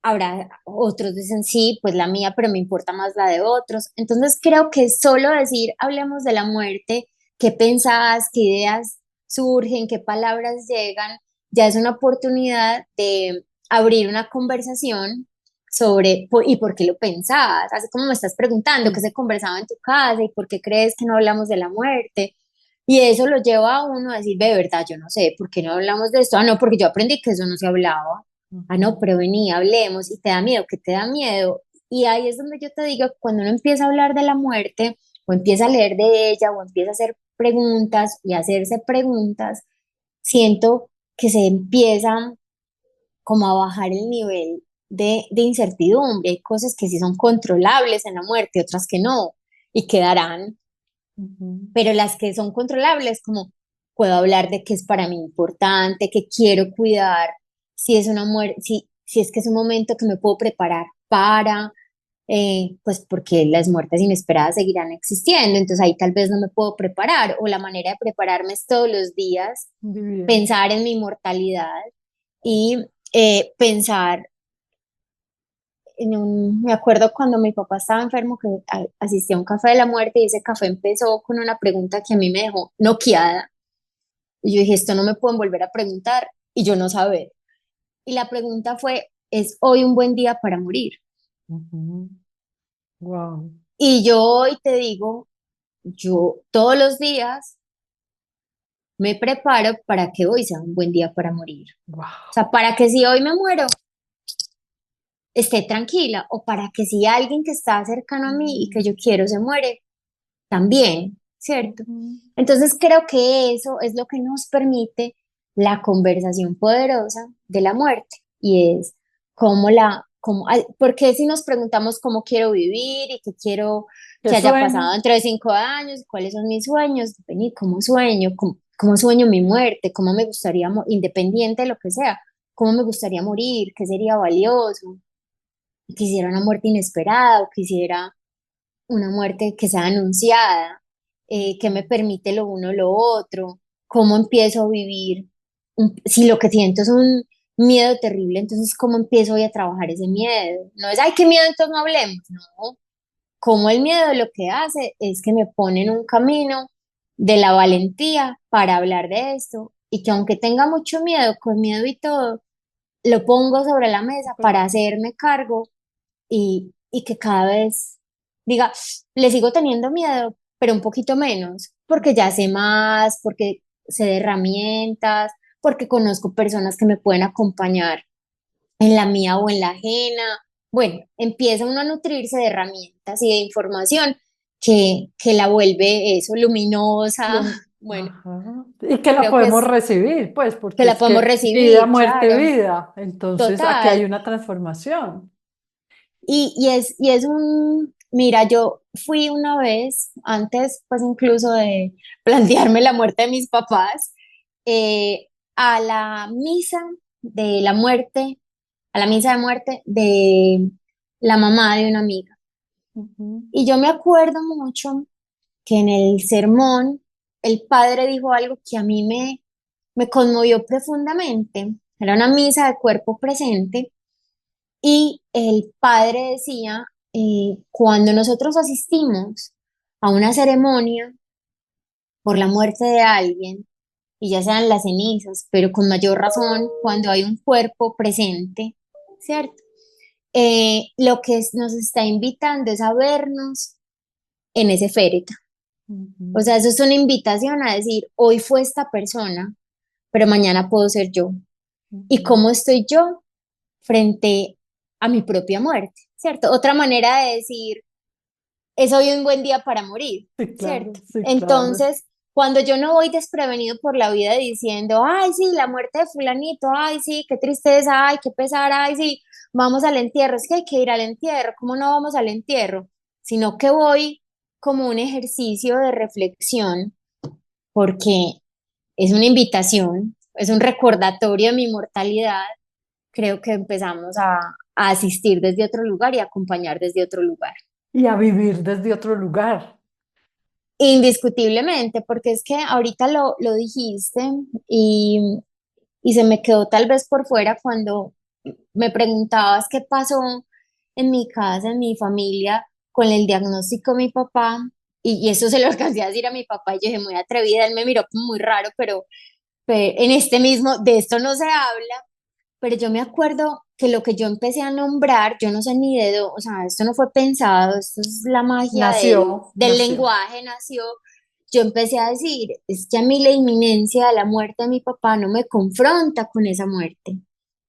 Habrá otros dicen sí, pues la mía, pero me importa más la de otros. Entonces creo que solo decir, hablemos de la muerte, qué pensás, qué ideas surgen, qué palabras llegan, ya es una oportunidad de abrir una conversación sobre y por qué lo pensás, así como me estás preguntando qué sí. se conversaba en tu casa y por qué crees que no hablamos de la muerte. Y eso lo lleva a uno a decir, de verdad, yo no sé, ¿por qué no hablamos de esto? Ah, no, porque yo aprendí que eso no se hablaba. Ah, no, Ujú, pero vení, hablemos. Y te da miedo, ¿qué te da miedo? Y ahí es donde yo te digo, cuando uno empieza a hablar de la muerte, o empieza a leer de ella, o empieza a hacer preguntas y a hacerse preguntas, siento que se empieza como a bajar el nivel de incertidumbre. Hay cosas que sí son controlables en la muerte, otras que no, y quedarán, ujú. pero las que son controlables, como puedo hablar de qué es para mí importante, que quiero cuidar, si es una muerte, si es que es un momento que me puedo preparar para, pues porque las muertes inesperadas seguirán existiendo, entonces ahí tal vez no me puedo preparar, o la manera de prepararme es todos los días Bien. pensar en mi mortalidad y pensar me acuerdo cuando mi papá estaba enfermo que asistí a un café de la muerte y ese café empezó con una pregunta que a mí me dejó noqueada. Y yo dije, esto no me pueden volver a preguntar y yo no saber. Y la pregunta fue, ¿es hoy un buen día para morir? Wow, Y yo hoy te digo, yo todos los días me preparo para que hoy sea un buen día para morir. O wow. sea, para que si hoy me muero, esté tranquila o para que si alguien que está cercano a mí y que yo quiero se muere, también, ¿cierto? Entonces creo que eso es lo que nos permite la conversación poderosa de la muerte y es porque si nos preguntamos cómo quiero vivir y qué quiero ¿Qué que haya sueño? pasado dentro de 5 años, cuáles son mis sueños, vení, cómo sueño, cómo sueño mi muerte, cómo me gustaría, independiente de lo que sea, cómo me gustaría morir, qué sería valioso, quisiera una muerte inesperada o quisiera una muerte que sea anunciada, que me permite lo uno o lo otro, cómo empiezo a vivir, si lo que siento es un miedo terrible, entonces cómo empiezo hoy a trabajar ese miedo. No es, ay, qué miedo, entonces no hablemos, no. Como el miedo lo que hace es que me pone en un camino de la valentía para hablar de esto y que aunque tenga mucho miedo, con miedo y todo, lo pongo sobre la mesa para hacerme cargo y que cada vez diga, le sigo teniendo miedo, pero un poquito menos, porque ya sé más, porque sé de herramientas, porque conozco personas que me pueden acompañar en la mía o en la ajena. Bueno, empieza uno a nutrirse de herramientas y de información que la vuelve eso luminosa. Bueno, Ajá. Y que la creo que podemos es recibir, pues, que porque la es podemos que vida, recibir, muerte, claro, vida. Entonces, aquí hay total. una transformación. Mira, yo fui una vez, antes pues incluso de plantearme la muerte de mis papás, a la misa de la muerte, a la misa de muerte de la mamá de una amiga. Ujú, Y yo me acuerdo mucho que en el sermón el padre dijo algo que a mí me conmovió profundamente. Era una misa de cuerpo presente y el padre decía, cuando nosotros asistimos a una ceremonia por la muerte de alguien, y ya sean las cenizas, pero con mayor razón cuando hay un cuerpo presente, ¿cierto? Lo que nos está invitando es a vernos en ese féretro. O ujú, sea, eso es una invitación a decir, hoy fue esta persona, pero mañana puedo ser yo. ¿Y ujú. cómo estoy yo frente a mi propia muerte? ¿Cierto? Otra manera de decir, es hoy un buen día para morir, Sí, claro, ¿cierto? sí, claro. Entonces, cuando yo no voy desprevenido por la vida diciendo, ay, sí, la muerte de fulanito, ay, sí, qué tristeza, ay, qué pesar, ay, sí, vamos al entierro, es que hay que ir al entierro, ¿cómo no vamos al entierro? Sino que voy como un ejercicio de reflexión, porque es una invitación, es un recordatorio de mi mortalidad, creo que empezamos a asistir desde otro lugar y a acompañar desde otro lugar. Y a vivir desde otro lugar. Indiscutiblemente, porque es que ahorita lo dijiste y se me quedó tal vez por fuera cuando me preguntabas qué pasó en mi casa, en mi familia, con el diagnóstico de mi papá. Y eso se lo alcancé a decir a mi papá y yo dije muy atrevida, él me miró como muy raro, pero en este mismo, de esto no se habla, pero yo me acuerdo que lo que yo empecé a nombrar, yo no sé ni de dónde, o sea, esto no fue pensado, esto es la magia Nació, del nació. lenguaje, nació. yo empecé a decir, es que a mí la inminencia de la muerte de mi papá no me confronta con esa muerte,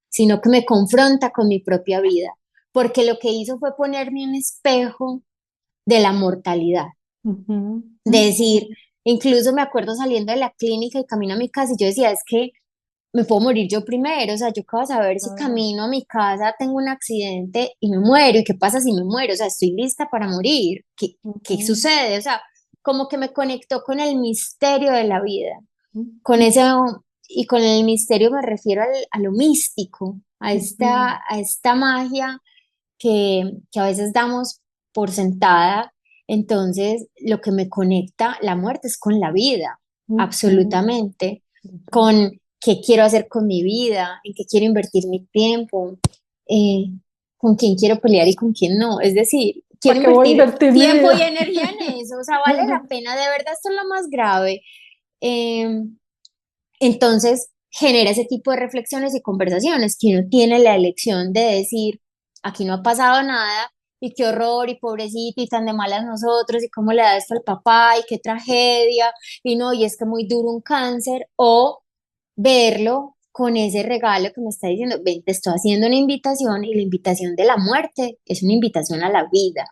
sino que me confronta con mi propia vida, porque lo que hizo fue ponerme un espejo de la mortalidad, Ujú, de decir, incluso me acuerdo saliendo de la clínica y camino a mi casa y yo decía, es que me puedo morir yo primero, o sea, yo acabo de saber si claro. camino a mi casa, tengo un accidente y me muero, ¿y qué pasa si me muero? O sea, estoy lista para morir, ¿qué Ujú, sucede? O sea, como que me conectó con el misterio de la vida, con ujú, eso, y con el misterio me refiero a lo místico, ujú, a esta magia que a veces damos por sentada. Entonces, lo que me conecta la muerte es con la vida, ujú, absolutamente, ujú. con qué quiero hacer con mi vida, en qué quiero invertir mi tiempo, eh, con quién quiero pelear y con quién no. Es decir, quiero ¿Para qué voy a invertir invertir mi tiempo y vida? energía en eso, o sea, vale la pena, de verdad, esto es lo más grave. Eh, entonces, genera ese tipo de reflexiones y conversaciones que uno tiene la elección de decir, aquí no ha pasado nada y qué horror y pobrecito y tan de malas nosotros y cómo le da esto al papá y qué tragedia y no, y es que muy duro un cáncer, o verlo con ese regalo que me está diciendo, ven, te estoy haciendo una invitación y la invitación de la muerte es una invitación a la vida.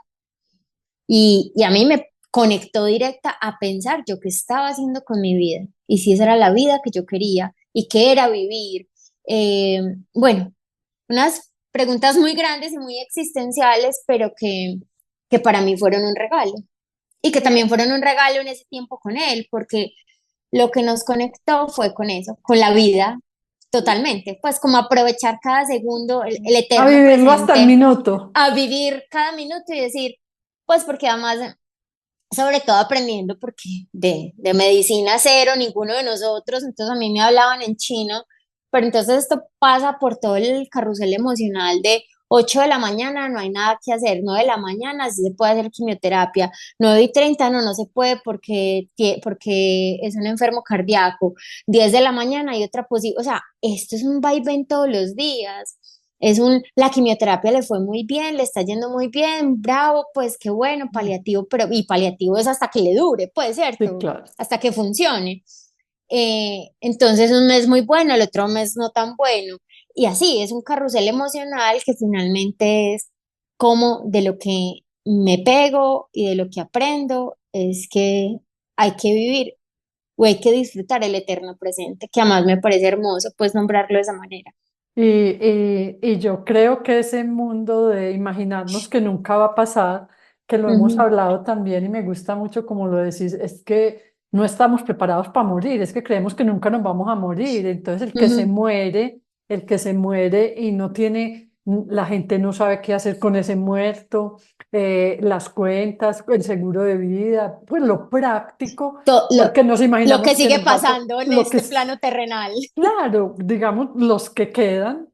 Y a mí me conectó directa a pensar yo qué estaba haciendo con mi vida y si esa era la vida que yo quería y qué era vivir. Eh, bueno, unas preguntas muy grandes y muy existenciales, pero que para mí fueron un regalo y que también fueron un regalo en ese tiempo con él, porque lo que nos conectó fue con eso, con la vida. Totalmente, pues como aprovechar cada segundo, el A eterno vivirlo hasta el presente, minuto. a vivir cada minuto y decir, pues porque además sobre todo aprendiendo porque de medicina cero, ninguno de nosotros, entonces a mí me hablaban en chino, pero entonces esto pasa por todo el carrusel emocional de 8 de la mañana, no hay nada que hacer, 9 de la mañana sí se puede hacer quimioterapia, 9:30 no, no se puede porque es un enfermo cardíaco, 10 de la mañana hay otra posible, o sea, esto es un vaivén todos los días. La quimioterapia le fue muy bien, le está yendo muy bien, bravo, pues qué bueno, paliativo, pero y paliativo es hasta que le dure, pues Sí, cierto, claro. hasta que funcione. Entonces un mes muy bueno, el otro mes no tan bueno. Y así, es un carrusel emocional que finalmente es como de lo que me pego y de lo que aprendo, es que hay que vivir o hay que disfrutar el eterno presente, que además me parece hermoso, pues nombrarlo de esa manera. Y yo creo que ese mundo de imaginarnos que nunca va a pasar, que lo hemos Ujú, hablado también y me gusta mucho como lo decís, es que no estamos preparados para morir, es que creemos que nunca nos vamos a morir. Entonces ujú. el que se muere y no tiene, la gente no sabe qué hacer con ese muerto, las cuentas, el seguro de vida, pues lo práctico, to- lo, porque nos lo que imaginamos que sigue nos va a pasando en lo que este es. plano terrenal. Claro, digamos, los que quedan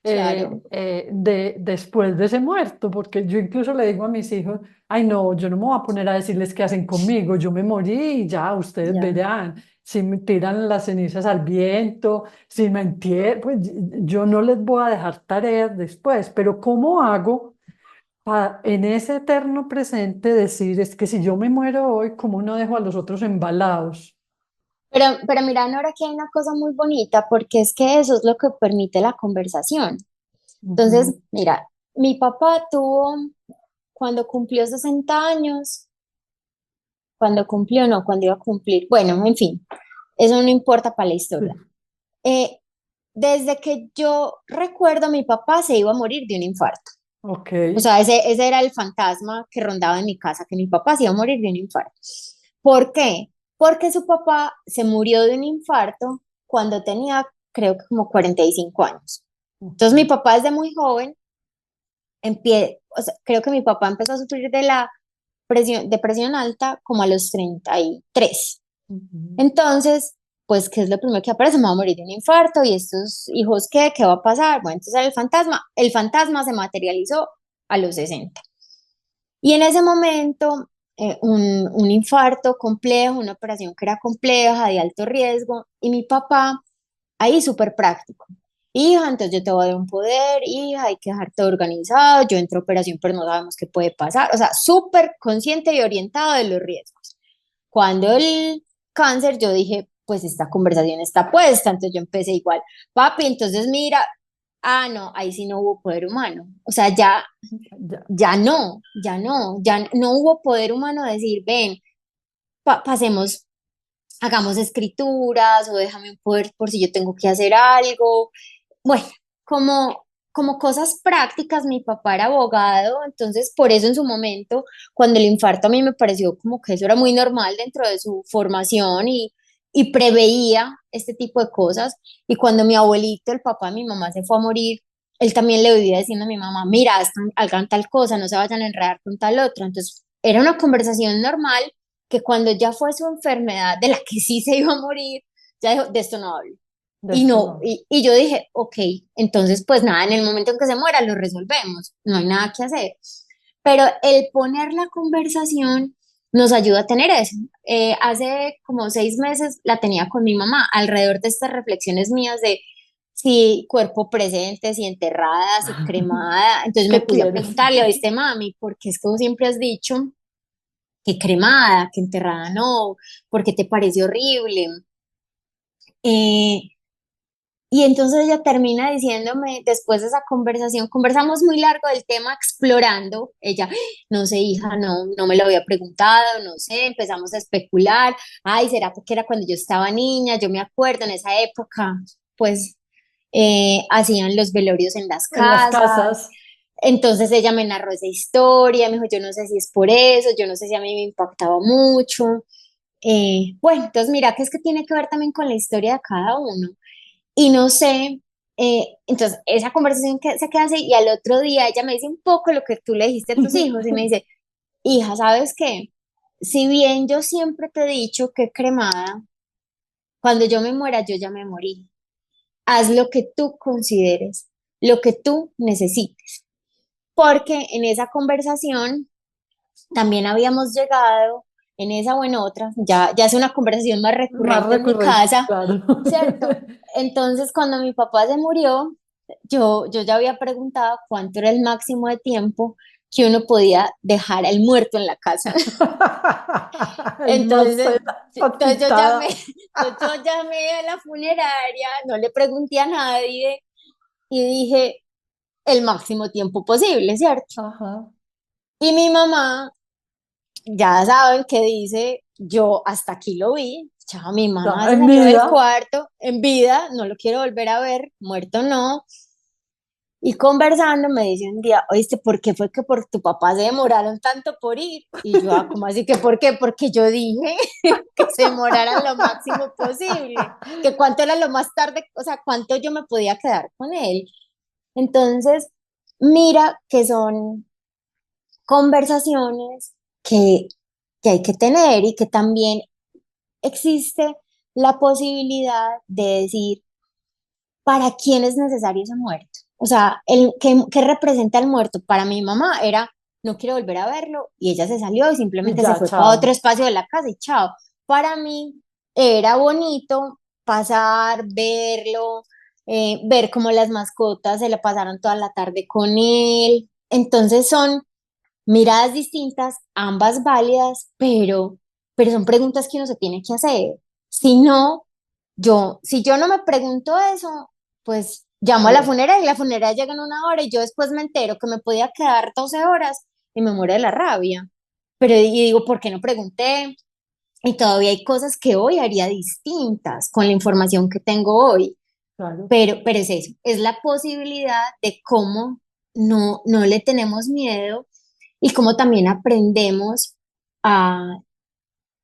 Claro, después de ese muerto, porque yo incluso le digo a mis hijos, ay no, yo no me voy a poner a decirles qué hacen conmigo, yo me morí y ya, ustedes ya. verán, si me tiran las cenizas al viento, si me entierran, pues yo no les voy a dejar tareas después, pero ¿cómo hago para en ese eterno presente decir, es que si yo me muero hoy, ¿cómo no dejo a los otros embalados? Pero mira, ahora aquí hay una cosa muy bonita, porque es que eso es lo que permite la conversación. Ujú, Entonces, mira, mi papá tuvo, cuando cumplió 60 años, cuando cumplió, no, cuando iba a cumplir, bueno, en fin, eso no importa para la sí, historia. Eh, Desde que yo recuerdo, mi papá se iba a morir de un infarto. ok. O sea, ese era el fantasma que rondaba en mi casa, que mi papá se iba a morir de un infarto. ¿Por qué? Porque su papá se murió de un infarto cuando tenía, creo que como 45 años. Entonces mi papá desde muy joven, o sea, creo que mi papá empezó a sufrir de la presión alta como a los 33. Ujú. Entonces, pues, ¿qué es lo primero que aparece? Me va a morir de un infarto y estos hijos, ¿qué va a pasar? Bueno, entonces el fantasma se materializó a los 60. Y en ese momento, un infarto complejo, una operación que era compleja, de alto riesgo, y mi papá ahí súper práctico. Hija, entonces yo te voy a dar un poder, hija, hay que dejar todo organizado, yo entro a operación, pero no sabemos qué puede pasar. O sea, súper consciente y orientado de los riesgos. Cuando el cáncer, yo dije, pues esta conversación está puesta, entonces yo empecé igual, papi, entonces mira, ah, no, ahí sí no hubo poder humano, o sea, Ya, ya no hubo poder humano de decir, ven, pasemos, hagamos escrituras o déjame un poder por si yo tengo que hacer algo. Bueno, como, como cosas prácticas, mi papá era abogado, entonces por eso en su momento, cuando el infarto a mí me pareció como que eso era muy normal dentro de su formación y preveía este tipo de cosas. Y cuando mi abuelito, el papá de mi mamá, se fue a morir, él también le vivía diciendo a mi mamá, mira, hagan tal cosa, no se vayan a enredar con tal otro. Entonces era una conversación normal que cuando ya fue su enfermedad de la que sí se iba a morir, ya dijo, de esto no hablo. de Y esto no, no. y yo dije, ok, entonces pues nada, en el momento en que se muera lo resolvemos, no hay nada que hacer. Pero el poner la conversación nos ayuda a tener eso. Hace como 6 meses la tenía con mi mamá, alrededor de estas reflexiones mías de si cuerpo presente, si enterrada, si cremada. Entonces me ¿Qué puse a quieres? preguntarle, ¿oíste, mami? Porque es como siempre has dicho que cremada, que enterrada no, porque te parece horrible. Eh, Y entonces ella termina diciéndome, después de esa conversación, conversamos muy largo del tema, explorando. Ella, no sé, hija, no me lo había preguntado, no sé, empezamos a especular. Ay, ¿será porque era cuando yo estaba niña? Yo me acuerdo en esa época, pues hacían los velorios en las En las casas. casas. Entonces ella me narró esa historia, me dijo, yo no sé si es por eso, yo no sé si a mí me impactaba mucho. Bueno, entonces mira que es que tiene que ver también con la historia de cada uno. Y no sé, entonces esa conversación que se queda así y al otro día ella me dice un poco lo que tú le dijiste a tus hijos y me dice, hija, ¿sabes qué? Si bien yo siempre te he dicho que cremada, cuando yo me muera yo ya me morí. Haz lo que tú consideres, lo que tú necesites. Porque en esa conversación también habíamos llegado, en esa o en otra, ya es una conversación más Más recurrente en mi recurrente, casa, claro. ¿cierto? Entonces, cuando mi papá se murió, yo ya había preguntado cuánto era el máximo de tiempo que uno podía dejar al muerto en la casa. Y no sé, Entonces, entonces yo llamé, asustada. entonces yo llamé a la funeraria, no le pregunté a nadie y dije el máximo tiempo posible, ¿cierto? Ajá. Y mi mamá, ya saben que dice, yo hasta aquí lo vi, chao, mi Ya, mamá se en salió del vida. cuarto en vida, no lo quiero volver a ver, muerto no. Y conversando me dice un día, oíste, ¿por qué fue que por tu papá se demoraron tanto por ir? Y yo, ¿cómo así que por qué? Porque yo dije que se demoraran lo máximo posible, que cuánto era lo más tarde, o sea, cuánto yo me podía quedar con él. Entonces, mira que son conversaciones que hay que tener y que también existe la posibilidad de decir, ¿para quién es necesario ese muerto? O sea, ¿qué representa el muerto? Para mi mamá era, no quiero volver a verlo, y ella se salió y Y simplemente se ya, fue para otro chao. espacio de la casa y chao. Para mí era bonito pasar, verlo, ver cómo las mascotas se la pasaron toda la tarde con él. Entonces son miradas distintas, ambas válidas, pero son preguntas que uno se tiene que hacer. Si no, si yo no me pregunto eso, pues llamo a la Claro. funeraria y la funeraria llega en 1 hora y yo después me entero que me podía quedar 12 horas y me muero de la rabia. Pero y digo, ¿por qué no pregunté? Y todavía hay cosas que hoy haría distintas con la información que tengo hoy. Claro. Pero es eso, es la posibilidad de cómo no le tenemos miedo y cómo también aprendemos a,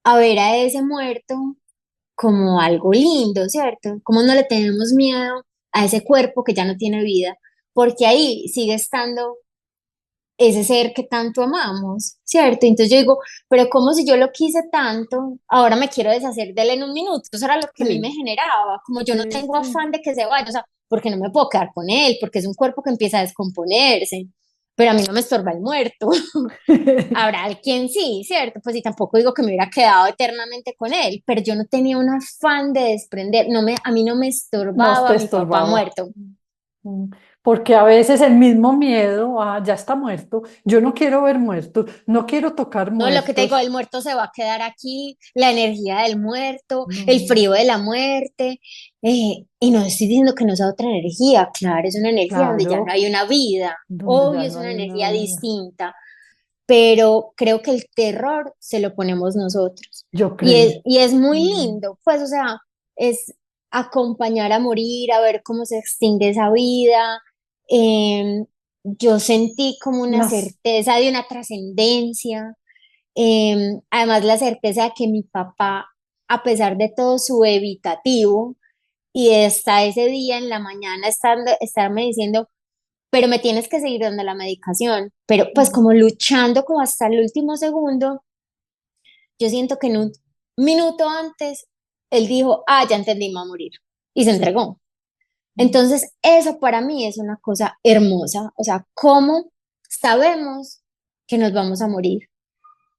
a ver a ese muerto como algo lindo, ¿cierto? Cómo no le tenemos miedo a ese cuerpo que ya no tiene vida, porque ahí sigue estando ese ser que tanto amamos, ¿cierto? Entonces yo digo, pero como si yo lo quise tanto, ahora me quiero deshacer de él en un minuto. Eso era lo que a mí me Sí, generaba, como yo no sí, tengo sí. afán de que se vaya, o sea, porque no me puedo quedar con él, porque es un cuerpo que empieza a descomponerse, pero a mí no me estorba el muerto. Habrá quien sí, ¿cierto? Pues y tampoco digo que me hubiera quedado eternamente con él, pero yo no tenía un afán de desprender, a mí no me No estorbaba te mi papá estorbaba. muerto. Mm. porque a veces el mismo miedo, ya está muerto, yo no quiero ver muertos, no quiero tocar No, lo que te digo, muertos. el muerto se va a quedar aquí, la energía del muerto, el No, frío de la muerte, y no estoy diciendo que no sea otra energía, claro, es una energía donde ya no claro, hay una vida, donde ya obvio es no una hay una energía vida. distinta, pero creo que el terror se lo ponemos nosotros. Yo Y creo. es muy Mm, lindo, pues, o sea, es acompañar a morir, a ver cómo se extingue esa vida. Yo sentí como una Las, certeza de una trascendencia. Además, la certeza de que mi papá, a pesar de todo su evitativo, y hasta ese día en la mañana estarme diciendo, pero me tienes que seguir dando la medicación, pero pues mm, como luchando como hasta el último segundo, yo siento que en un minuto antes, él dijo, ah, ya entendí, me voy a morir, y se entregó. mm, Entonces, eso para mí es una cosa hermosa, o sea, cómo sabemos que nos vamos a morir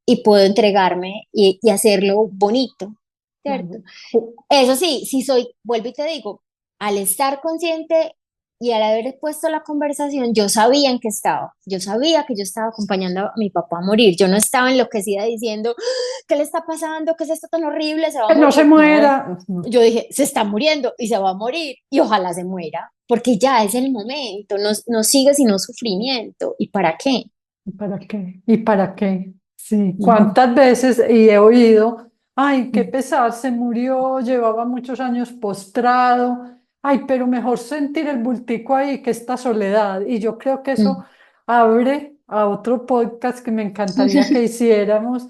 y puedo entregarme y hacerlo bonito, ¿cierto? claro. Ju- Eso sí, si soy, vuelvo y te digo, al estar consciente y al haber puesto la conversación, yo sabía en qué estaba. Yo sabía que yo estaba acompañando a mi papá a morir. Yo no estaba enloquecida diciendo, "¡Ah! ¿Qué le está pasando? ¿Qué es esto tan horrible? ¿Se va a Que no se morir?" No, muera. No. yo dije, se está muriendo y se va a morir y ojalá se muera, porque ya es el momento, no, no sigue sino sufrimiento. ¿Y para qué? ¿Y para qué? ¿Y para qué? Sí, Ujú, cuántas veces y he oído, ay, qué ujú, pesar, se murió, llevaba muchos años postrado, ay, pero mejor sentir el bultico ahí que esta soledad. Y yo creo que eso abre a otro podcast que me encantaría que hiciéramos,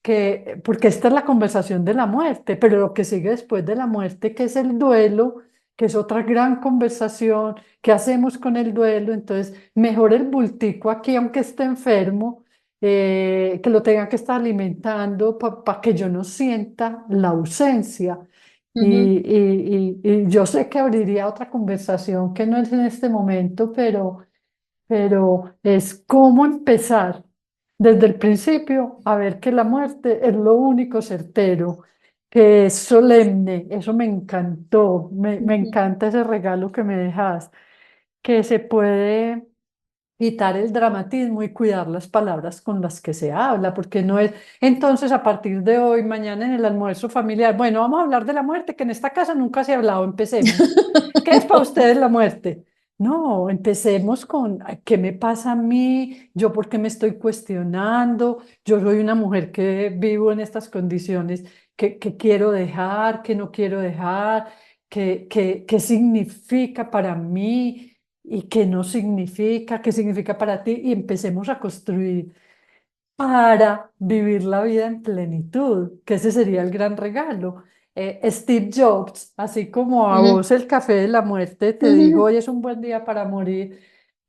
que, porque esta es la conversación de la muerte, pero lo que sigue después de la muerte, que es el duelo, que es otra gran conversación. ¿Qué hacemos con el duelo? Entonces, mejor el bultico aquí, aunque esté enfermo, que lo tenga que estar alimentando para que yo no sienta la ausencia. ujú, Y yo sé que abriría otra conversación que no es en este momento, pero es cómo empezar desde el principio a ver que la muerte es lo único certero, que es solemne. Eso me encantó, me ujú, encanta ese regalo que me dejas, que se puede quitar el dramatismo y cuidar las palabras con las que se habla, porque no es, entonces a partir de hoy, mañana en el almuerzo familiar, bueno, vamos a hablar de la muerte, que en esta casa nunca se ha hablado, empecemos. ¿Qué es para ustedes la muerte? No, empecemos con "Ay, ¿qué me pasa a mí? ¿Yo por qué me estoy cuestionando? Yo soy una mujer que vivo en estas condiciones, que quiero dejar, que no quiero dejar, qué significa para mí y qué no significa, qué significa para ti, y empecemos a construir para vivir la vida en plenitud, que ese sería el gran regalo. Steve Jobs, así como a ujú, vos el café de la muerte te dijo, ujú. hoy es un buen día para morir,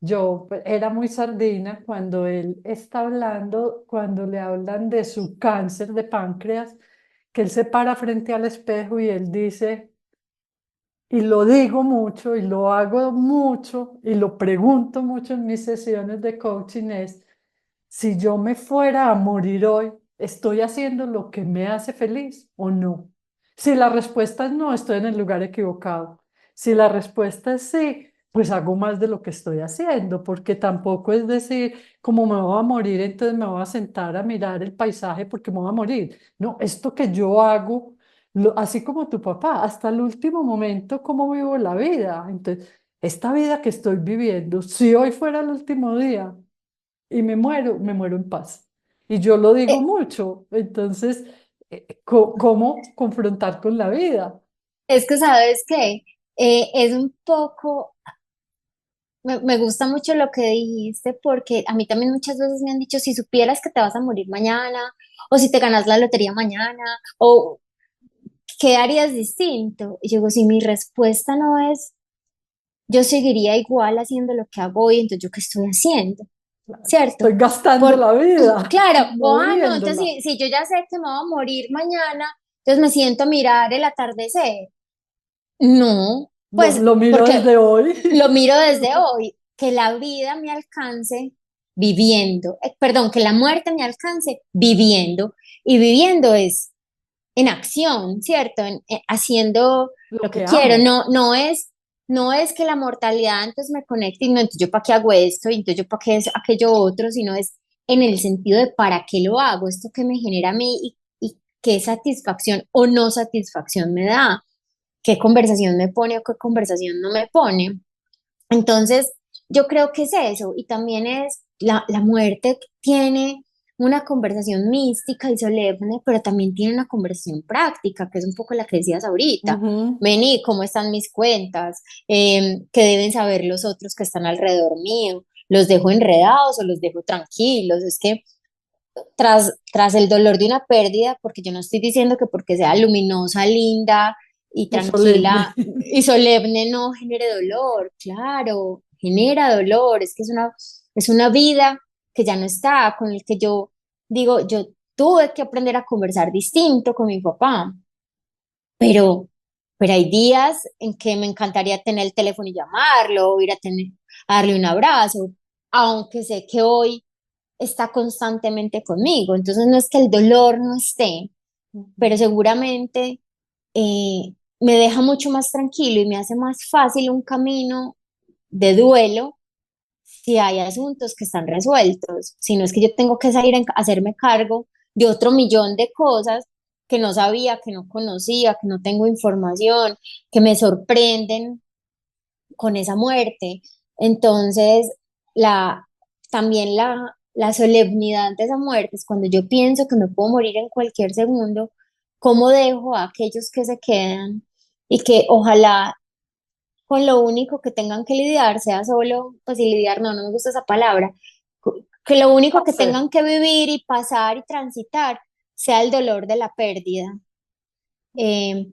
yo era muy sardina cuando él está hablando, cuando le hablan de su cáncer de páncreas, que él se para frente al espejo y él dice, y lo digo mucho y lo hago mucho y lo pregunto mucho en mis sesiones de coaching es, si yo me fuera a morir hoy, ¿estoy haciendo lo que me hace feliz o no? Si la respuesta es no, estoy en el lugar equivocado. Si la respuesta es sí, pues hago más de lo que estoy haciendo, porque tampoco es decir, como me voy a morir, entonces me voy a sentar a mirar el paisaje porque me voy a morir. No, esto que yo hago, así como tu papá, hasta el último momento, cómo vivo la vida. Entonces, esta vida que estoy viviendo, si hoy fuera el último día, y me muero en paz. Y yo lo digo Eh, mucho, entonces, ¿cómo confrontar con la vida? Es que sabes que es un poco, me gusta mucho lo que dijiste porque a mí también muchas veces me han dicho, si supieras que te vas a morir mañana o si te ganas la lotería mañana o qué harías distinto. Y yo digo, si mi respuesta no es, yo seguiría igual haciendo lo que hago hoy, entonces yo qué estoy haciendo, ¿cierto? Estoy gastando Por, la vida, claro, no o no, entonces viviéndola. si yo ya sé que me voy a morir mañana, entonces me siento a mirar el atardecer. No, No, pues lo miro porque desde hoy. lo miro desde hoy, que la vida me alcance viviendo, perdón, que la muerte me alcance viviendo. Y viviendo es en acción, ¿cierto? Haciendo Lo lo que que quiero. amo. No, no es, no es que la mortalidad entonces me conecte y no, entonces yo para qué hago esto y entonces yo para qué aquello otro, sino es en el sentido de para qué lo hago, esto que me genera a mí y qué satisfacción o no satisfacción me da, qué conversación me pone o qué conversación no me pone. Entonces, yo creo que es eso, y también es la muerte tiene una conversación mística y solemne, pero también tiene una conversación práctica, que es un poco la que decías ahorita. Ujú. Vení, ¿cómo están mis cuentas? ¿Qué deben saber los otros que están alrededor mío? ¿Los dejo enredados o los dejo tranquilos? Es que tras el dolor de una pérdida, porque yo no estoy diciendo que porque sea luminosa, linda y Es solemne. tranquila y solemne no genere dolor, claro, genera dolor, es que es una vida que ya no está, con el que yo digo, yo tuve que aprender a conversar distinto con mi papá, pero, pero hay días en que me encantaría tener el teléfono y llamarlo, o ir a darle un abrazo, aunque sé que hoy está constantemente conmigo. Entonces no es que el dolor no esté, pero Ujú. seguramente me deja mucho más tranquilo y me hace más fácil un camino de duelo si hay asuntos que están resueltos. Si no es que yo tengo que salir a hacerme cargo de otro millón de cosas que no sabía, que no conocía, que no tengo información, que me sorprenden con esa muerte. Entonces, la, también la solemnidad de esa muerte es cuando yo pienso que me puedo morir en cualquier segundo, cómo dejo a aquellos que se quedan y que ojalá con lo único que tengan que lidiar sea solo, pues y lidiar, no, no me gusta esa palabra, que lo único que Hacer. tengan que vivir y pasar y transitar sea el dolor de la pérdida. Eh,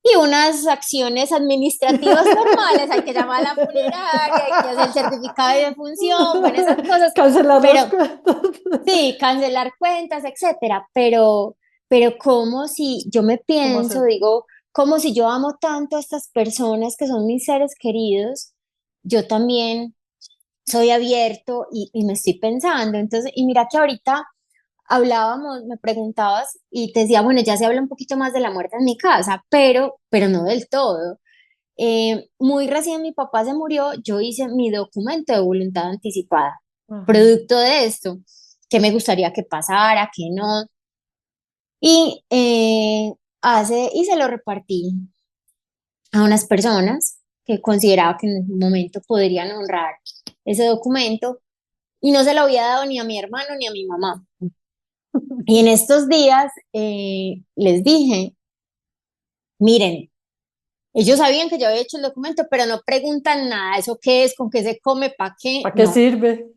y unas acciones administrativas normales, hay que llamar a la funeraria, hay que hacer el certificado de defunción, bueno, esas cosas, Cancelar las pero cuentas. sí, cancelar cuentas, etcétera, pero como si yo me ¿Cómo pienso, hacer? digo, como si yo amo tanto a estas personas que son mis seres queridos, yo también soy abierto y me estoy pensando, entonces, y mira que ahorita hablábamos, me preguntabas y te decía, bueno, ya se habla un poquito más de la muerte en mi casa, pero no del todo. Muy recién mi papá se murió, yo hice mi documento de voluntad anticipada, Ajá. producto de esto, que me gustaría que pasara, que no, y, y se lo repartí a unas personas que consideraba que en el momento podrían honrar ese documento y no se lo había dado ni a mi hermano ni a mi mamá. Y en estos días les dije, miren, ellos sabían que yo había hecho el documento, pero no preguntan nada, ¿eso qué es? ¿Con qué se come? ¿Para qué? ¿Para qué No. sirve?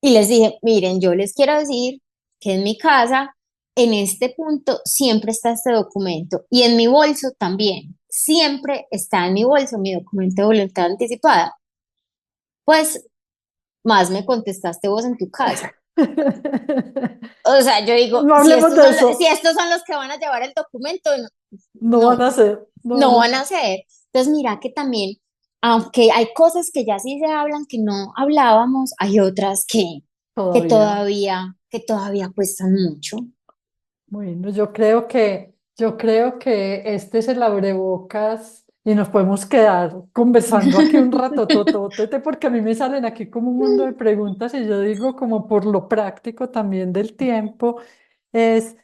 Y les dije, miren, yo les quiero decir que en mi casa, en este punto, siempre está este documento y en mi bolso también. Siempre está en mi bolso mi documento de voluntad anticipada. Pues más me contestaste vos en tu casa. O sea, yo digo, No si hablemos estos de son, si eso. estos son los que van a llevar el documento, No van no, a hacer. No van no a van a hacer hacer. Entonces, mira que también, aunque hay cosas que ya sí se hablan que no hablábamos, hay otras todavía. que todavía cuestan mucho. Bueno, yo creo que este es el abrebocas y nos podemos quedar conversando aquí un rato, totote, porque a mí me salen aquí como un mundo de preguntas y yo digo como por lo práctico también del tiempo, es,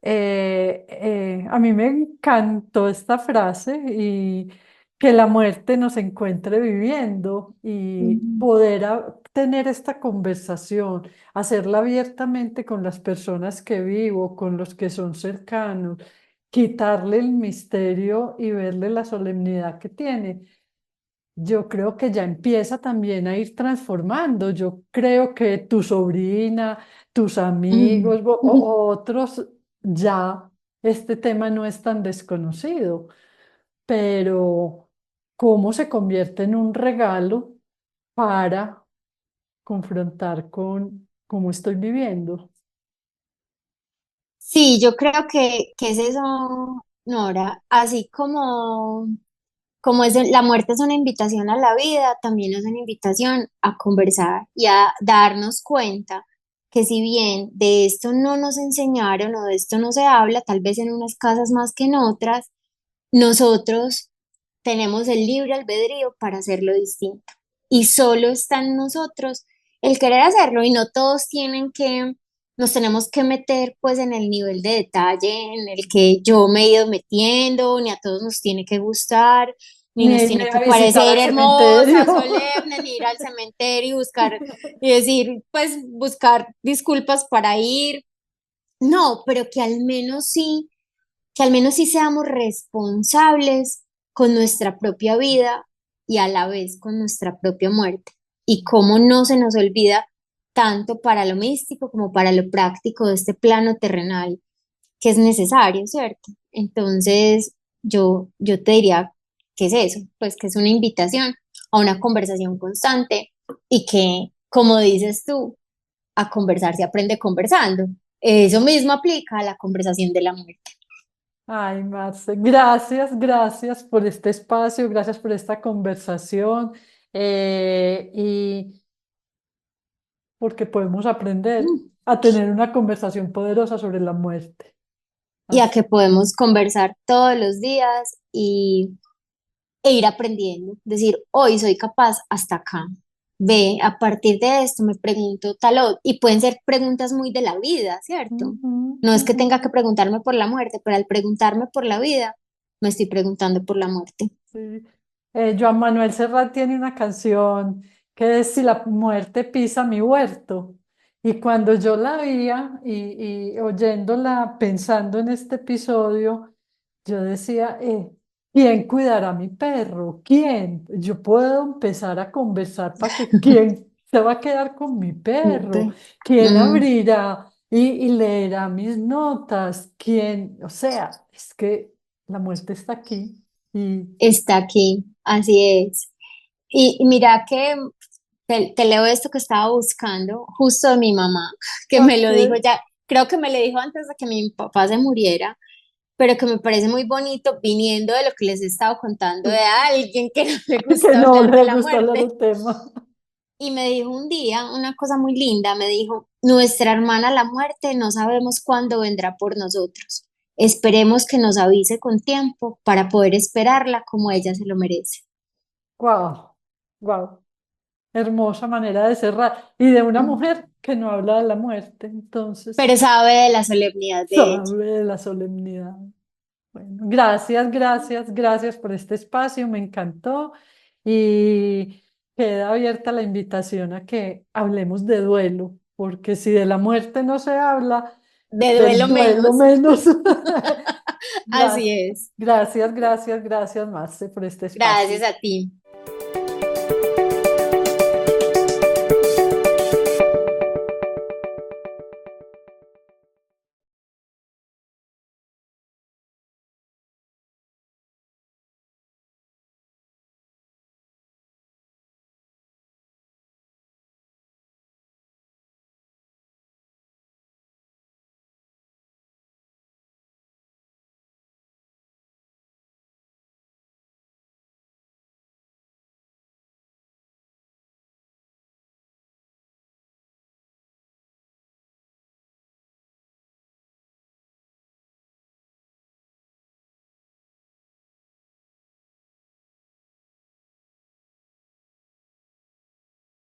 a mí me encantó esta frase y que la muerte nos encuentre viviendo y Ujú. poder tener esta conversación, hacerla abiertamente con las personas que vivo, con los que son cercanos, quitarle el misterio y verle la solemnidad que tiene. Yo creo que ya empieza también a ir transformando. Yo creo que tu sobrina, tus amigos Ujú. o otros, ya este tema no es tan desconocido, pero cómo se convierte en un regalo para confrontar con cómo estoy viviendo. Sí, yo creo que es eso, Nora, así como la muerte es una invitación a la vida, también es una invitación a conversar y a darnos cuenta que si bien de esto no nos enseñaron o de esto no se habla, tal vez en unas casas más que en otras, nosotros tenemos el libre albedrío para hacerlo distinto. Y solo está en nosotros el querer hacerlo y no todos nos tenemos que meter pues en el nivel de detalle en el que yo me he ido metiendo, ni a todos nos tiene que gustar, ni nos Ni tiene a que visitar parecer al hermosa, cementerio. solemne, ni ir al cementerio y buscar, y decir, pues buscar disculpas para ir. No, pero que al menos sí seamos responsables con nuestra propia vida y a la vez con nuestra propia muerte. Y cómo no se nos olvida tanto para lo místico como para lo práctico de este plano terrenal que es necesario, ¿cierto? Entonces, yo te diría que es eso, pues que es una invitación a una conversación constante y que, como dices tú, a conversar se aprende conversando. Eso mismo aplica a la conversación de la muerte. Ay, Marce, gracias, gracias por este espacio, gracias por esta conversación y porque podemos aprender Mm. a tener una conversación poderosa sobre la muerte. Y a Así. que podemos conversar todos los días e ir aprendiendo. Decir, hoy soy capaz hasta acá. Ve, a partir de esto me pregunto tal o, y pueden ser preguntas muy de la vida, ¿cierto? Ujú, No es que ujú. tenga que preguntarme por la muerte, pero al preguntarme por la vida, me estoy preguntando por la muerte. Sí. Joan Manuel Serrat tiene una canción que es Si la muerte pisa mi huerto. Y cuando yo la oía y oyéndola, pensando en este episodio, yo decía, ¿quién cuidará a mi perro? ¿Quién? Yo puedo empezar a conversar para que quién se va a quedar con mi perro, quién Ujú. abrirá y leerá mis notas, quién, o sea, es que la muerte está aquí. Y Está aquí, así es. Y mira que te leo esto que estaba buscando justo de mi mamá, que me ok, lo dijo ya, creo que me lo dijo antes de que mi papá se muriera, pero que me parece muy bonito viniendo de lo que les he estado contando de alguien que no le que gusta no hablar de le la gusta hablar muerte. del tema. Y me dijo un día una cosa muy linda, me dijo, nuestra hermana la muerte no sabemos cuándo vendrá por nosotros. Esperemos que nos avise con tiempo para poder esperarla como ella se lo merece. Wow, wow, hermosa manera de cerrar. Y de una mujer que no habla de la muerte, entonces Pero sabe de la solemnidad de ella. sabe de la solemnidad. Bueno, gracias, gracias, gracias por este espacio, me encantó. Y queda abierta la invitación a que hablemos de duelo, porque si de la muerte no se habla, De del duelo duelo menos. menos. Así Gracias, es. gracias, gracias, gracias, Marce, por este espacio. Gracias a ti.